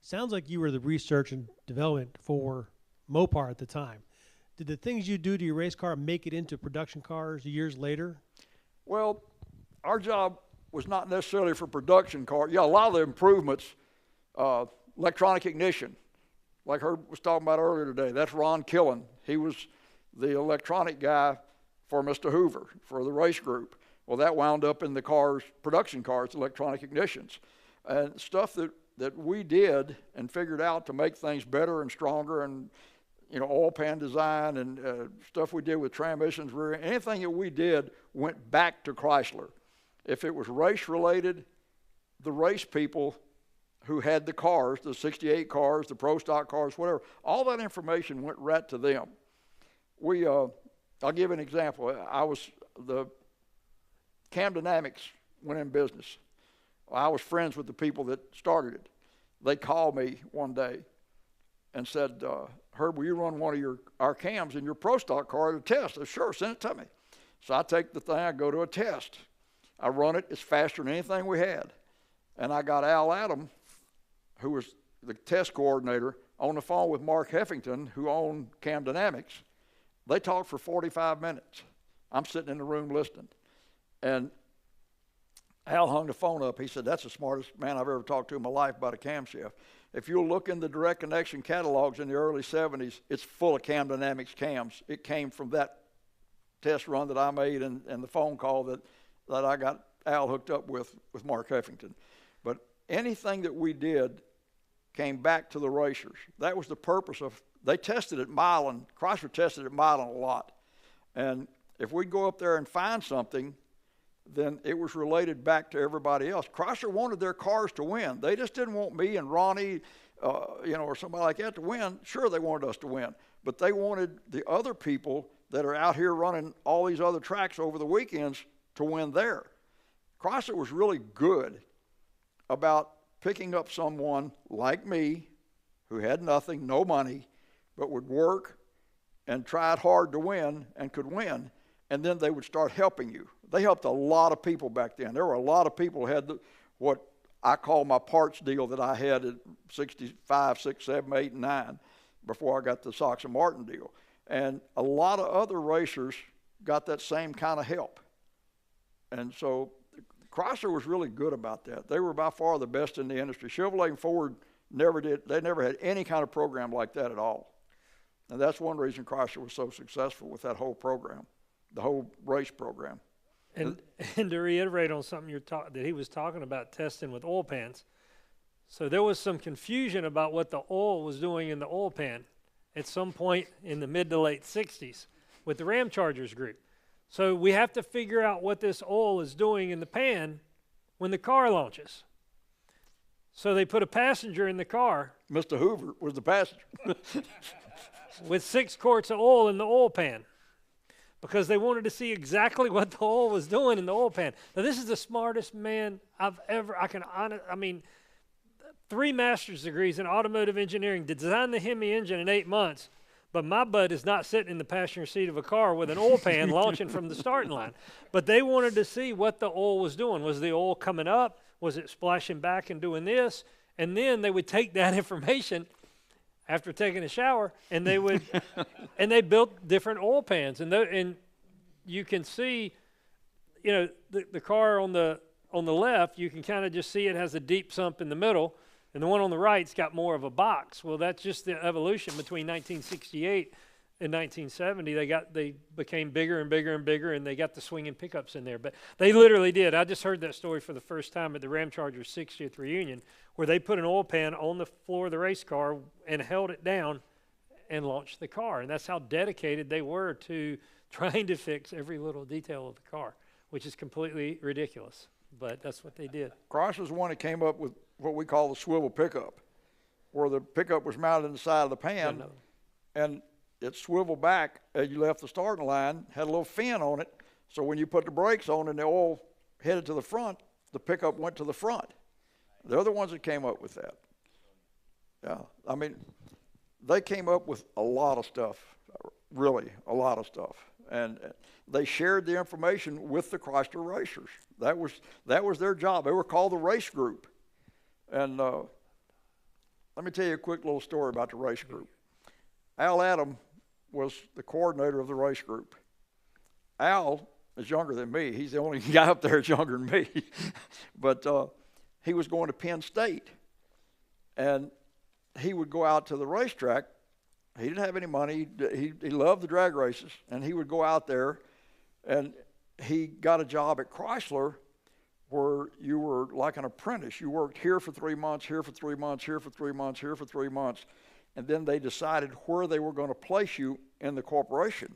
Speaker 11: Sounds like you were the research and development for Mopar at the time. Did the things you do to your race car make it into production cars years later?
Speaker 3: Well, our job was not necessarily for production cars. Yeah, a lot of the improvements, electronic ignition, like Herb was talking about earlier today, that's Ron Killen. He was the electronic guy for Mr. Hoover, for the race group. Well, that wound up in the cars, production cars, electronic ignitions. And stuff that we did and figured out to make things better and stronger, and, you know, oil pan design and stuff we did with transmissions, rear, anything that we did went back to Chrysler. If it was race related, the race people who had the cars, the '68 cars, the Pro Stock cars, whatever, all that information went right to them. I'll give an example. The Cam Dynamics went in business. I was friends with the people that started it. They called me one day and said, Herb, will you run one of our cams in your Pro Stock car to test? I said, sure, send it to me. So I take the thing, I go to a test. I run it, it's faster than anything we had. And I got Al Adam, who was the test coordinator, on the phone with Mark Heffington, who owned Cam Dynamics. They talked for 45 minutes. I'm sitting in the room listening. And Al hung the phone up. He said, that's the smartest man I've ever talked to in my life about a camshaft. If you'll look in the direct connection catalogs in the early 70s, it's full of Cam Dynamics cams. It came from that test run that I made and the phone call that I got Al hooked up with Mark Heffington. But anything that we did came back to the racers. That was the purpose of, they tested at Milan, Chrysler tested at Milan a lot. And if we'd go up there and find something, then it was related back to everybody else. Chrysler wanted their cars to win. They just didn't want me and Ronnie or somebody like that to win, sure they wanted us to win. But they wanted the other people that are out here running all these other tracks over the weekends to win there. Chrysler was really good about picking up someone like me who had nothing, no money, but would work and tried hard to win and could win, and then they would start helping you. They helped a lot of people back then. There were a lot of people who had what I call my parts deal that I had at 65, 6, 7, 8, and 9 before I got the Sox and Martin deal. And a lot of other racers got that same kind of help. And so Chrysler was really good about that. They were by far the best in the industry. Chevrolet and Ford never did. They never had any kind of program like that at all. And that's one reason Chrysler was so successful with that whole program, the whole race program.
Speaker 2: And to reiterate on something that he was talking about, testing with oil pans. So there was some confusion about what the oil was doing in the oil pan at some point in the mid to late 60s with the Ram Chargers group. So we have to figure out what this oil is doing in the pan when the car launches. So they put a passenger in the car.
Speaker 3: Mr. Hoover was the passenger.
Speaker 2: with 6 quarts of oil in the oil pan, because they wanted to see exactly what the oil was doing in the oil pan. Now, this is the smartest man I've ever, 3 master's degrees in automotive engineering, designed the Hemi engine in 8 months, but my butt is not sitting in the passenger seat of a car with an oil pan launching from the starting line. But they wanted to see what the oil was doing. Was the oil coming up? Was it splashing back and doing this? And then they would take that information after taking a shower, and they would, and they built different oil pans. And you can see, the car on the left, you can kind of just see it has a deep sump in the middle, and the one on the right's got more of a box. Well, that's just the evolution between 1968 and 1970. They became bigger and bigger and bigger, and they got the swinging pickups in there. But they literally did. I just heard that story for the first time at the Ram Chargers 60th reunion, where they put an oil pan on the floor of the race car and held it down and launched the car. And that's how dedicated they were to trying to fix every little detail of the car, which is completely ridiculous. But that's what they did.
Speaker 3: Chrysler's the one that came up with what we call the swivel pickup, where the pickup was mounted in the side of the pan, and it swiveled back as you left the starting line, had a little fin on it, so when you put the brakes on and the oil headed to the front, the pickup went to the front. They're the ones that came up with that. Yeah, they came up with a lot of stuff, really a lot of stuff. And they shared the information with the Chrysler racers. That was their job. They were called the race group. And let me tell you a quick little story about the race group. Al Adam was the coordinator of the race group. Al is younger than me. He's the only guy up there that's younger than me. But he was going to Penn State. And he would go out to the racetrack. He didn't have any money. He loved the drag races. And he would go out there, and he got a job at Chrysler where you were like an apprentice. You worked here for 3 months, here for 3 months, here for 3 months, here for 3 months. And then they decided where they were going to place you in the corporation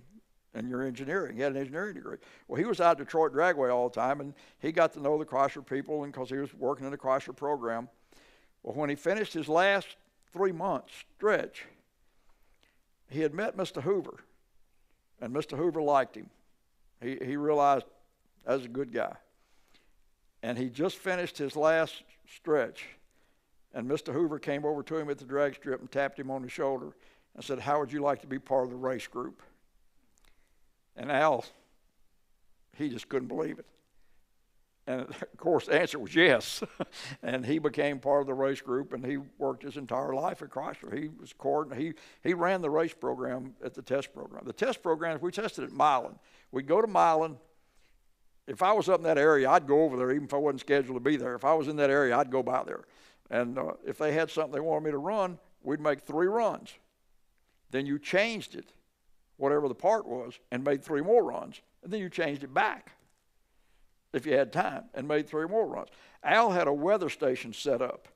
Speaker 3: and your engineering. He had an engineering degree. Well, he was out at Detroit Dragway all the time, and he got to know the Chrysler people because he was working in the Chrysler program. Well, when he finished his last 3 months stretch, he had met Mr. Hoover, and Mr. Hoover liked him. He realized that was a good guy. And he just finished his last stretch, and Mr. Hoover came over to him at the drag strip and tapped him on the shoulder and said, "How would you like to be part of the race group?" And Al, he just couldn't believe it. And of course, the answer was yes. And he became part of the race group, and he worked his entire life at Chrysler. He was he ran the race program at the test program. The test programs, we tested at Milan. We'd go to Milan. If I was up in that area, I'd go over there, even if I wasn't scheduled to be there. If I was in that area, I'd go by there. And if they had something they wanted me to run, we'd make 3 runs. Then you changed it, whatever the part was, and made 3 more runs. And then you changed it back, if you had time, and made 3 more runs. Al had a weather station set up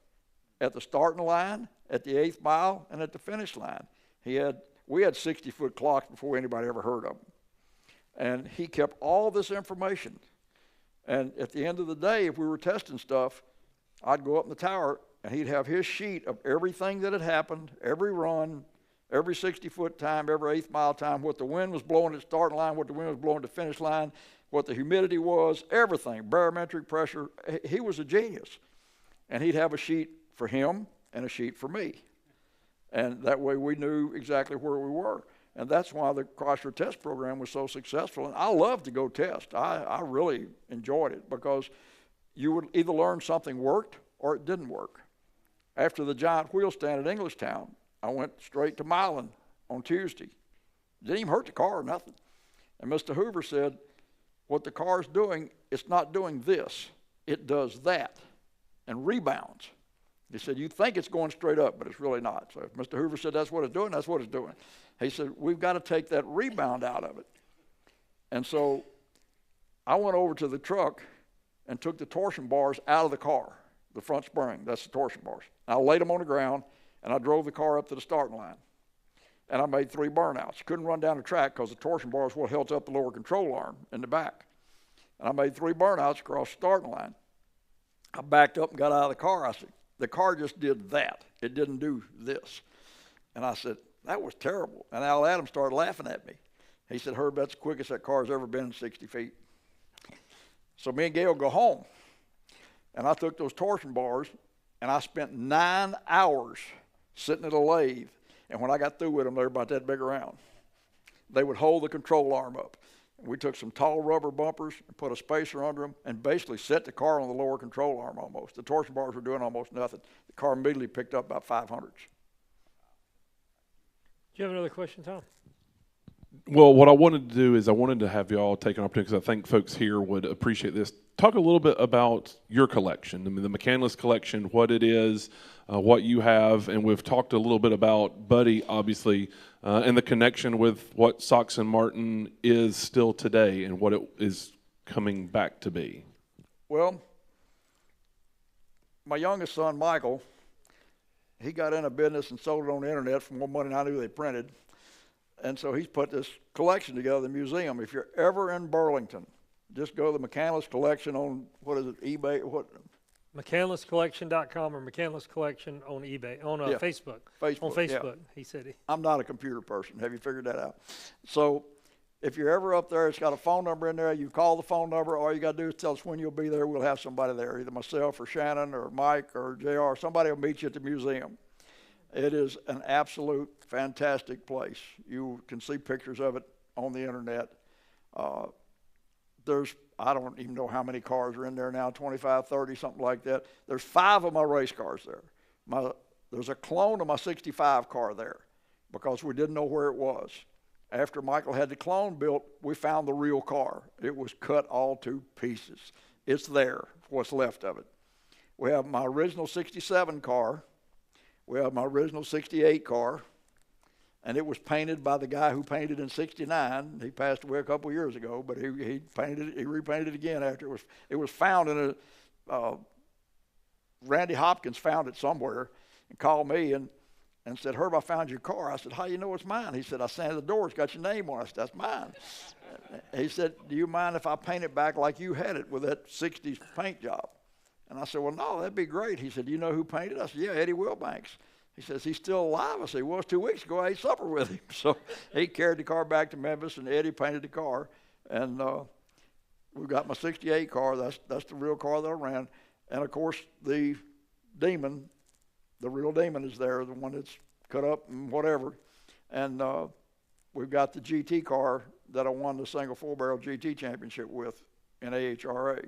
Speaker 3: at the starting line, at the 8th mile, and at the finish line. We had 60-foot clocks before anybody ever heard of them. And he kept all this information. And at the end of the day, if we were testing stuff, I'd go up in the tower and he'd have his sheet of everything that had happened, every run, every 60-foot time, every eighth mile time, what the wind was blowing at the starting line, what the wind was blowing at the finish line, what the humidity was, everything, barometric pressure. He was a genius. And he'd have a sheet for him and a sheet for me. And that way we knew exactly where we were. And that's why the Chrysler test program was so successful. And I love to go test. I really enjoyed it because you would either learn something worked or it didn't work. After the giant wheel stand at Englishtown, I went straight to Milan on Tuesday. Didn't even hurt the car or nothing. And Mr. Hoover said, what the car's doing, it's not doing this. It does that and rebounds. He said, you think it's going straight up, but it's really not. So if Mr. Hoover said that's what it's doing, that's what it's doing. He said, we've got to take that rebound out of it. And so I went over to the truck and took the torsion bars out of the car, the front spring, that's the torsion bars. And I laid them on the ground, and I drove the car up to the starting line. And I made 3 burnouts. Couldn't run down the track because the torsion bars were what held up the lower control arm in the back. And I made 3 burnouts across the starting line. I backed up and got out of the car. I said, the car just did that. It didn't do this. And I said, that was terrible. And Al Adams started laughing at me. He said, Herb, that's the quickest that car's ever been in 60 feet. So me and Gail go home. And I took those torsion bars, and I spent 9 hours sitting at a lathe. And when I got through with them, they were about that big around. They would hold the control arm up. And we took some tall rubber bumpers and put a spacer under them and basically set the car on the lower control arm almost. The torsion bars were doing almost nothing. The car immediately picked up about 500s.
Speaker 2: Do you have another question, Tom?
Speaker 8: Well, what I wanted to do is I wanted to have you all take an opportunity, because I think folks here would appreciate this. Talk a little bit about your collection, I mean, the McCandless collection, what it is, what you have, and we've talked a little bit about Buddy, obviously, and the connection with what Sox and Martin is still today and what it is coming back to be.
Speaker 3: Well, my youngest son, Michael, he got in a business and sold it on the internet for more money than I knew they printed. And so he's put this collection together, the museum. If you're ever in Burlington, just go to the McCandless collection on, what is it, eBay? What?
Speaker 2: McCandlessCollection.com or McCandless Collection on eBay, on Facebook. On Facebook,
Speaker 3: yeah.
Speaker 2: he said.
Speaker 3: I'm not a computer person. Have you figured that out? So if you're ever up there, it's got a phone number in there. You call the phone number. All you got to do is tell us when you'll be there. We'll have somebody there, either myself or Shannon or Mike or JR. Somebody will meet you at the museum. It is an absolute fantastic place. You can see pictures of it on the internet. There's, I don't even know how many cars are in there now, 25, 30, something like that. There's 5 of my race cars there. There's a clone of my 65 car there because we didn't know where it was. After Michael had the clone built, we found the real car. It was cut all to pieces. It's there, what's left of it. We have my original 67 car. We have my original 68 car, and it was painted by the guy who painted in 69. He passed away a couple years ago, but he painted it, he repainted it again after it was found in a, Randy Hopkins found it somewhere and called me and said, Herb, I found your car. I said, how you know it's mine? He said, I sanded the door, it's got your name on it. I said, that's mine. He said, do you mind if I paint it back like you had it with that 60s paint job? And I said, well, no, that'd be great. He said, do you know who painted it? I said, yeah, Eddie Wilbanks. He says, he's still alive. I said, well, it's 2 weeks ago. I ate supper with him. So he carried the car back to Memphis, and Eddie painted the car. And we've got my 68 car. That's the real car that I ran. And, of course, the Demon, the real Demon is there, the one that's cut up and whatever. And we've got the GT car that I won the single 4-barrel GT championship with in AHRA.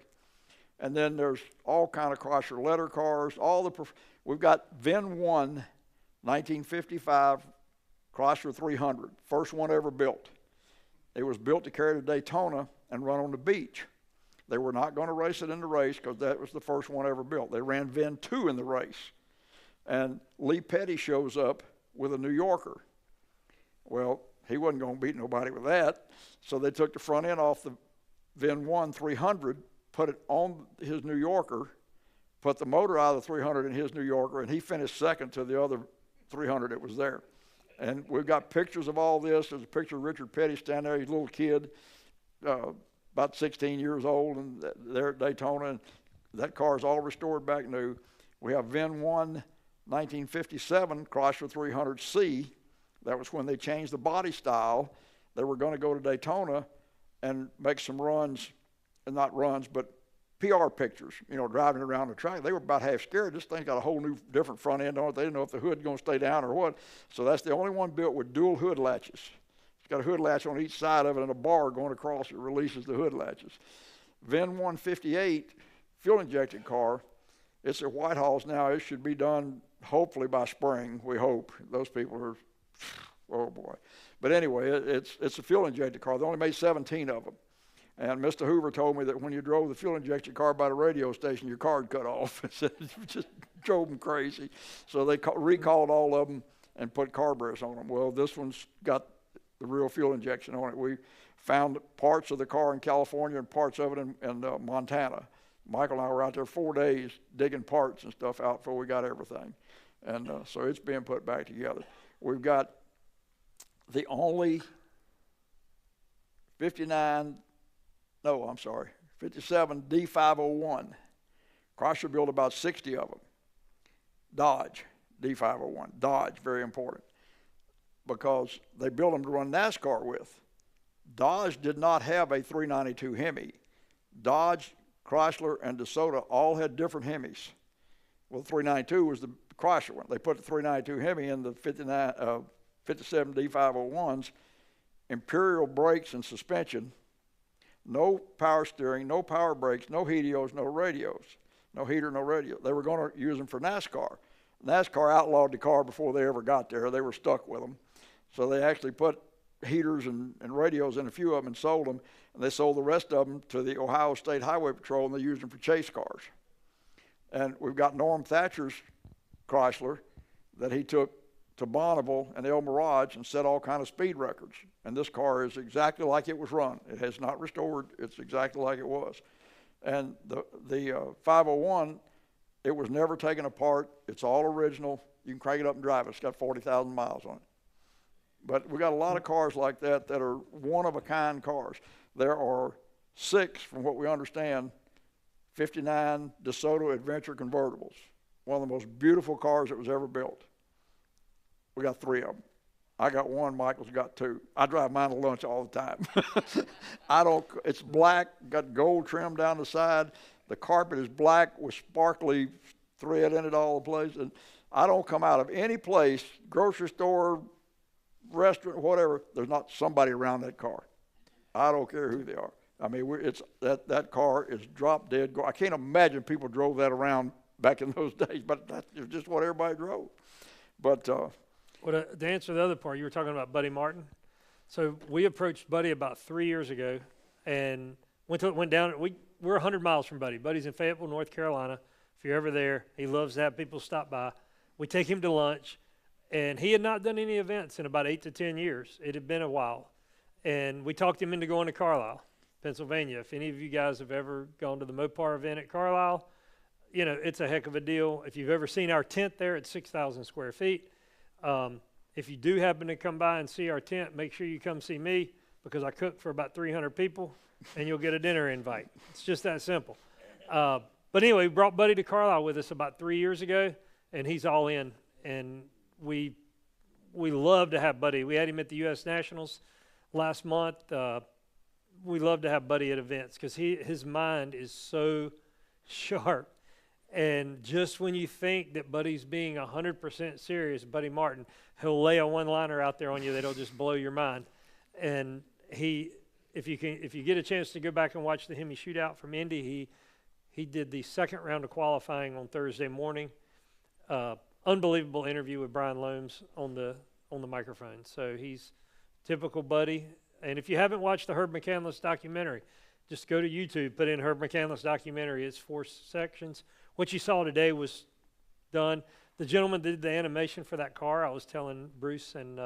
Speaker 3: And then there's all kind of Chrysler letter cars. We've got VIN 1, 1955 Chrysler 300, first one ever built. It was built to carry to Daytona and run on the beach. They were not going to race it in the race because that was the first one ever built. They ran VIN 2 in the race. And Lee Petty shows up with a New Yorker. Well, he wasn't going to beat nobody with that. So they took the front end off the VIN 1 300, put it on his New Yorker, put the motor out of the 300 in his New Yorker, and he finished second to the other 300 that was there. And we've got pictures of all this. There's a picture of Richard Petty standing there. He's a little kid, about 16 years old, and there at Daytona. And that car is all restored back new. We have VIN 1 1957 Chrysler 300C. That was when they changed the body style. They were going to go to Daytona and make some runs, not runs, but PR pictures, you know, driving around the track. They were about half scared. This thing's got a whole new, different front end on it. They didn't know if the hood's going to stay down or what. So that's the only one built with dual hood latches. It's got a hood latch on each side of it and a bar going across that releases the hood latches. VIN 158 fuel-injected car. It's at Whitehall's now. It should be done hopefully by spring, we hope. Those people are, oh boy. But anyway, it's a fuel-injected car. They only made 17 of them. And Mr. Hoover told me that when you drove the fuel-injected car by the radio station, your card cut off. It just drove them crazy. So they recalled all of them and put carburetors on them. Well, this one's got the real fuel injection on it. We found parts of the car in California and parts of it in Montana. Michael and I were out there 4 days digging parts and stuff out before we got everything. And so it's being put back together. We've got the only 57 D501. Chrysler built about 60 of them. Dodge, D501. Dodge, very important, because they built them to run NASCAR with. Dodge did not have a 392 Hemi. Dodge, Chrysler, and DeSoto all had different Hemis. Well, the 392 was the Chrysler one. They put the 392 Hemi in the 57 D501s, Imperial brakes and suspension, no power steering, no power brakes, no helios, no radios, no heater, no radio. They were going to use them for NASCAR. NASCAR outlawed the car before they ever got there. They were stuck with them. So they actually put heaters and radios in a few of them and sold them, and they sold the rest of them to the Ohio State Highway Patrol, and they used them for chase cars. And we've got Norm Thatcher's Chrysler that he took to Bonneville and El Mirage and set all kind of speed records. And this car is exactly like it was run. It has not restored. It's exactly like it was. And the 501, it was never taken apart. It's all original. You can crank it up and drive it. It's got 40,000 miles on it. But we got a lot of cars like that that are one-of-a-kind cars. There are 6, from what we understand, 59 DeSoto Adventure convertibles. One of the most beautiful cars that was ever built. We got 3 of them. I got 1, Michael's got 2. I drive mine to lunch all the time. It's black, got gold trim down the side. The carpet is black with sparkly thread in it all the place. And I don't come out of any place, grocery store, restaurant, whatever, there's not somebody around that car. I don't care who they are. I mean, that car is drop dead. I can't imagine people drove that around back in those days, but that's just what everybody drove. But
Speaker 2: to answer the other part, you were talking about Buddy Martin. So we approached Buddy about 3 years ago and went down. We're 100 miles from Buddy. Buddy's in Fayetteville, North Carolina. If you're ever there, he loves to have people stop by. We take him to lunch, and he had not done any events in about 8 to 10 years. It had been a while. And we talked him into going to Carlisle, Pennsylvania. If any of you guys have ever gone to the Mopar event at Carlisle, you know, it's a heck of a deal. If you've ever seen our tent there, it's 6,000 square feet. If you do happen to come by and see our tent, make sure you come see me, because I cook for about 300 people, and you'll get a dinner invite. It's just that simple. But anyway, we brought Buddy to Carlisle with us about 3 years ago, and he's all in. And we love to have Buddy. We had him at the U.S. Nationals last month. We love to have Buddy at events because his mind is so sharp. And just when you think that Buddy's being 100% serious, Buddy Martin, he'll lay a one-liner out there on you that'll just blow your mind. And if you get a chance to go back and watch the Hemi shootout from Indy, he did the second round of qualifying on Thursday morning. Unbelievable interview with Brian Loams on the microphone. So he's typical Buddy. And if you haven't watched the Herb McCandless documentary, just go to YouTube, put in Herb McCandless documentary. It's 4 sections. What you saw today was done. The gentleman that did the animation for that car, I was telling Bruce and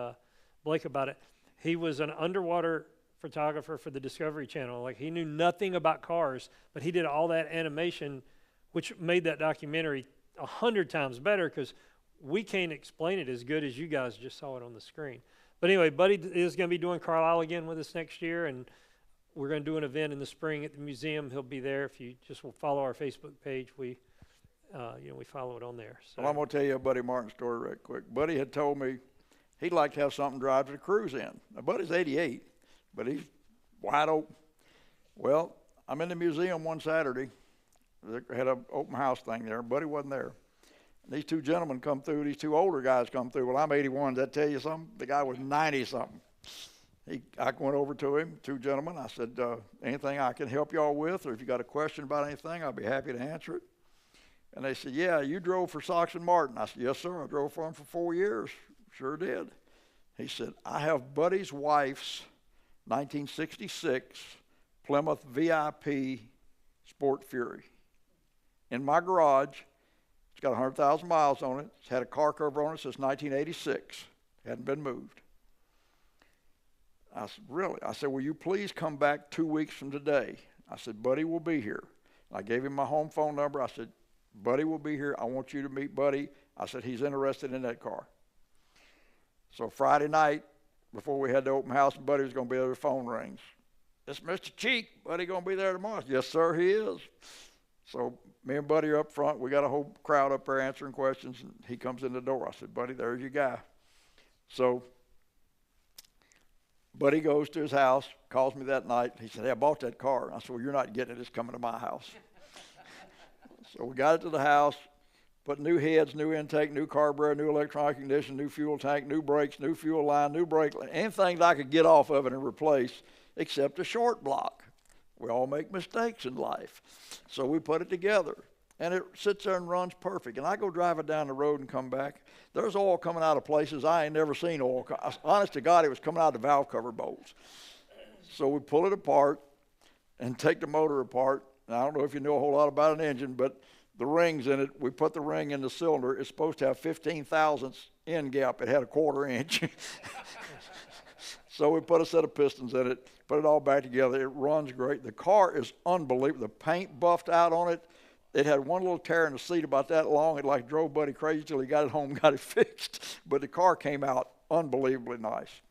Speaker 2: Blake about it. He was an underwater photographer for the Discovery Channel. Like, he knew nothing about cars, but he did all that animation, which made that documentary 100 times better, because we can't explain it as good as you guys just saw it on the screen. But anyway, Buddy is going to be doing Carlisle again with us next year, and we're going to do an event in the spring at the museum. He'll be there. If you just will follow our Facebook page, we we follow it on there. So.
Speaker 3: Well, I'm going to tell you a Buddy Martin story right quick. Buddy had told me he'd like to have something to drive to the cruise in. Now, Buddy's 88, but he's wide open. Well, I'm in the museum one Saturday. They had an open house thing there. Buddy wasn't there. And these two gentlemen come through. These two older guys come through. Well, I'm 81. Does that tell you something? The guy was 90-something. I went over to him, two gentlemen. I said, anything I can help y'all with, or if you got a question about anything, I'll be happy to answer it. And they said, yeah, you drove for Sox and Martin. I said, yes, sir. I drove for them for 4 years. Sure did. He said, I have Buddy's wife's 1966 Plymouth VIP Sport Fury in my garage. It's got 100,000 miles on it. It's had a car cover on it since 1986. Hadn't been moved. I said, really? I said, will you please come back 2 weeks from today? I said, Buddy will be here. I gave him my home phone number. I said, Buddy will be here. I want you to meet Buddy. I said, he's interested in that car. So Friday night, before we had the open house, and Buddy was going to be there, the phone rings. It's Mr. Cheek. Buddy going to be there tomorrow. Yes, sir, he is. So me and Buddy are up front. We got a whole crowd up there answering questions, and he comes in the door. I said, Buddy, there's your guy. So Buddy goes to his house, calls me that night. He said, hey, I bought that car. And I said, well, you're not getting it. It's coming to my house. So we got it to the house, put new heads, new intake, new carburetor, new electronic ignition, new fuel tank, new brakes, new fuel line, new brake line, anything that I could get off of it and replace except a short block. We all make mistakes in life. So we put it together, and it sits there and runs perfect. And I go drive it down the road and come back. There's oil coming out of places I ain't never seen oil. Honest to God, it was coming out of the valve cover bolts. So we pull it apart and take the motor apart. And I don't know if you know a whole lot about an engine, but the rings in it, we put the ring in the cylinder. It's supposed to have 15 thousandths end gap. It had a 1/4 inch. So we put a set of pistons in it, put it all back together. It runs great. The car is unbelievable. The paint buffed out on it. It had one little tear in the seat about that long. It like drove Buddy crazy till he got it home and got it fixed. But the car came out unbelievably nice.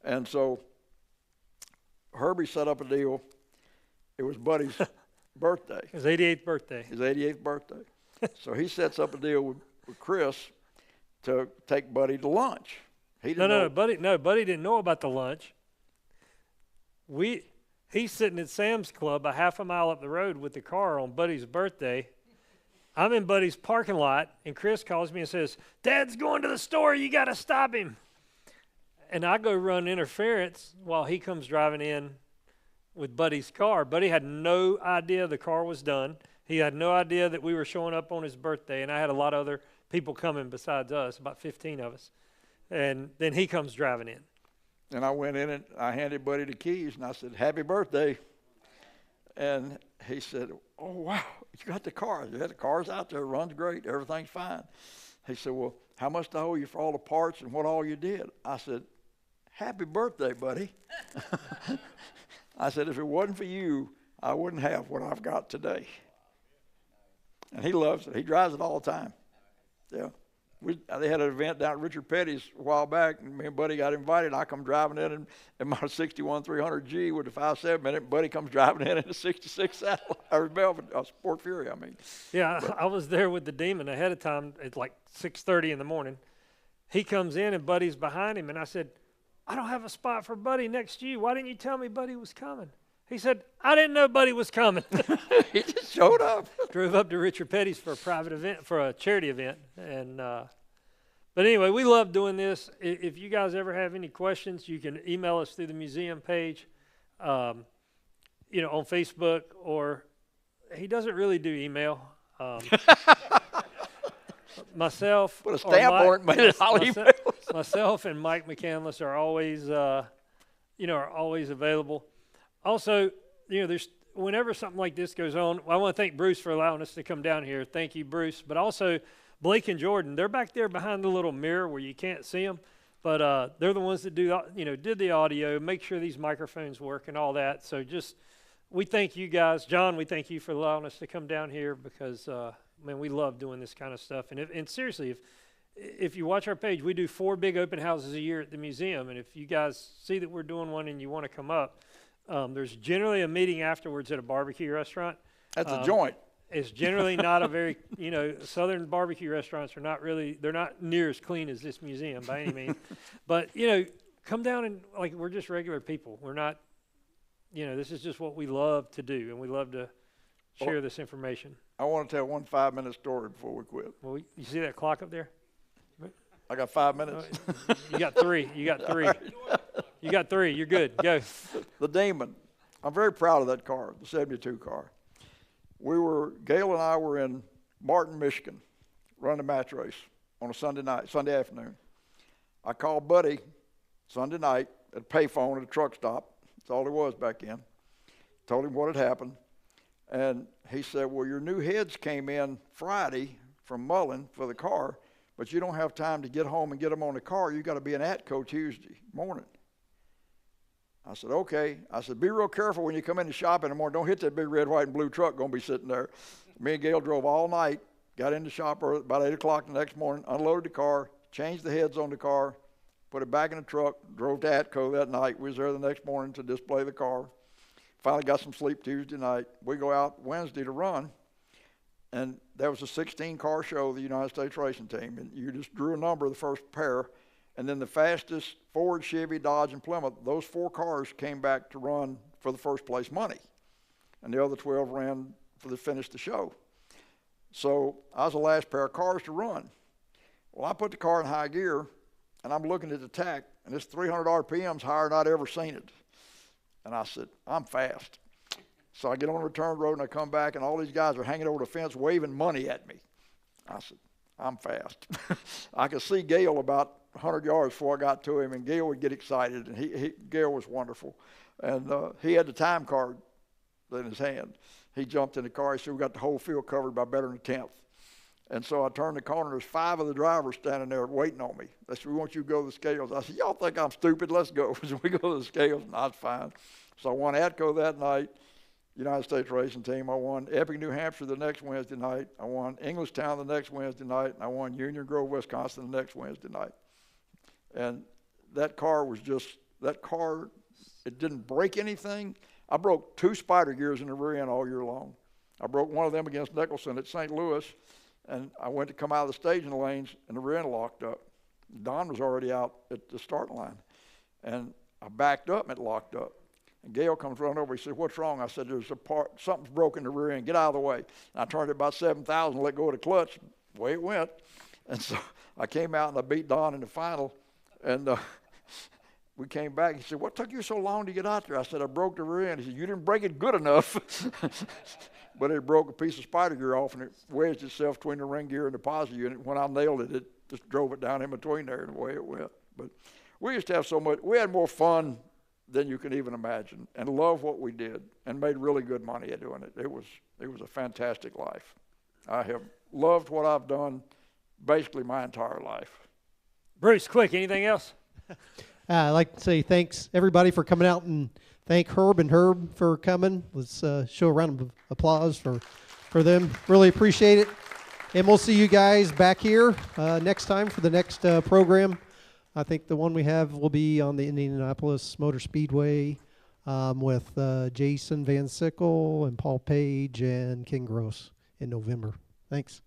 Speaker 3: And so Herbie set up a deal. It was Buddy's birthday.
Speaker 2: His 88th birthday.
Speaker 3: His 88th birthday. So he sets up a deal with Chris to take Buddy to lunch. He didn't know.
Speaker 2: Buddy didn't know about the lunch. He's sitting at Sam's Club a half a mile up the road with the car on Buddy's birthday. I'm in Buddy's parking lot, and Chris calls me and says, Dad's going to the store. You got to stop him. And I go run interference while he comes driving in with Buddy's car. Buddy had no idea the car was done. He had no idea that we were showing up on his birthday, and I had a lot of other people coming besides us, about 15 of us. And then he comes driving in.
Speaker 3: And I went in and I handed Buddy the keys, and I said, happy birthday. And he said, oh, wow, you got the car. Yeah, the car's out there. It runs great. Everything's fine. He said, well, how much do I owe you for all the parts and what all you did? I said, happy birthday, Buddy. I said, if it wasn't for you, I wouldn't have what I've got today. And he loves it. He drives it all the time. Yeah. They had an event down at Richard Petty's a while back, and me and Buddy got invited. I come driving in my 61 300G with a 5.7 in it. Buddy comes driving in a 66 Sport Fury, I mean.
Speaker 2: Yeah, I was there with the Demon ahead of time at like 6:30 in the morning. He comes in, and Buddy's behind him, and I said, I don't have a spot for Buddy next to you. Why didn't you tell me Buddy was coming? He said, I didn't know Buddy was coming.
Speaker 3: He just showed up.
Speaker 2: Drove up to Richard Petty's for a private event, for a charity event. And but anyway, we love doing this. If you guys ever have any questions, you can email us through the museum page, on Facebook, or he doesn't really do email. Myself,
Speaker 3: put a stamp on it, made it all email.
Speaker 2: Myself and Mike McCandless are always, always available. Also, there's whenever something like this goes on, I want to thank Bruce for allowing us to come down here. Thank you, Bruce. But also, Blake and Jordan, they're back there behind the little mirror where you can't see them. But they're the ones that did the audio, make sure these microphones work and all that. So we thank you guys. John, we thank you for allowing us to come down here because, we love doing this kind of stuff. And seriously, if you watch our page, we do 4 big open houses a year at the museum. And if you guys see that we're doing one and you want to come up, there's generally a meeting afterwards at a barbecue restaurant.
Speaker 3: That's a joint.
Speaker 2: It's generally not a very, Southern barbecue restaurants are they're not near as clean as this museum by any means. But, come down and, we're just regular people. We're not, this is just what we love to do, and we love to share this information.
Speaker 3: I want to tell one 5-minute story before we quit.
Speaker 2: Well, you see that clock up there?
Speaker 3: I got 5 minutes.
Speaker 2: You got 3. You got 3. You got 3. You're good. Go.
Speaker 3: The Demon. I'm very proud of that car, the 72 car. Gail and I were in Martin, Michigan, running a match race on a Sunday afternoon. I called Buddy Sunday night at a payphone at a truck stop. That's all there was back then. Told him what had happened. And he said, well, your new heads came in Friday from Mullen for the car, but you don't have time to get home and get them on the car. You got to be in Atco Tuesday morning. I said, okay. I said, be real careful when you come in the shop in the morning. Don't hit that big red, white, and blue truck going to be sitting there. Me and Gail drove all night, got in the shop about 8 o'clock the next morning, unloaded the car, changed the heads on the car, put it back in the truck, drove to Atco that night. We was there the next morning to display the car. Finally got some sleep Tuesday night. We go out Wednesday to run, and there was a 16-car show, the United States racing team, and you just drew a number of the first pair. And then the fastest, Ford, Chevy, Dodge, and Plymouth, those 4 cars came back to run for the first place money. And the other 12 ran to finish the show. So I was the last pair of cars to run. Well, I put the car in high gear, and I'm looking at the tack, and it's 300 RPMs higher than I'd ever seen it. And I said, I'm fast. So I get on the return road, and I come back, and all these guys are hanging over the fence waving money at me. I said, I'm fast. I could see Gail about 100 yards before I got to him, and Gail would get excited, and Gail was wonderful. And he had the time card in his hand. He jumped in the car. He said, we got the whole field covered by better than a 10th. And so I turned the corner. There's 5 of the drivers standing there waiting on me. They said, we want you to go to the scales. I said, y'all think I'm stupid? Let's go. So we go to the scales, and I was fine. So I won Atco that night, United States racing team. I won Epping, New Hampshire the next Wednesday night. I won Englishtown the next Wednesday night. And I won Union Grove, Wisconsin the next Wednesday night. And that car, it didn't break anything. I broke 2 spider gears in the rear end all year long. I broke one of them against Nicholson at St. Louis, and I went to come out of the staging lanes, and the rear end locked up. Don was already out at the start line. And I backed up, and it locked up. And Gail comes running over. He said, what's wrong? I said, something's broken in the rear end. Get out of the way. And I turned it about 7,000, let go of the clutch. Away it went. And so I came out, and I beat Don in the final. And we came back. He said, what took you so long to get out there? I said, I broke the rear end. He said, you didn't break it good enough. But it broke a piece of spider gear off, and it wedged itself between the ring gear and the positive unit. When I nailed it, it just drove it down in between there, and away it went. But we used to have so much. We had more fun than you can even imagine, and loved what we did, and made really good money at doing it. It was a fantastic life. I have loved what I've done basically my entire life.
Speaker 2: Bruce, quick, anything else?
Speaker 1: I'd like to say thanks, everybody, for coming out, and thank Herb for coming. Let's show a round of applause for them. Really appreciate it. And we'll see you guys back here next time for the next program. I think the one we have will be on the Indianapolis Motor Speedway with Jason Van Sickle and Paul Page and Ken Gross in November. Thanks.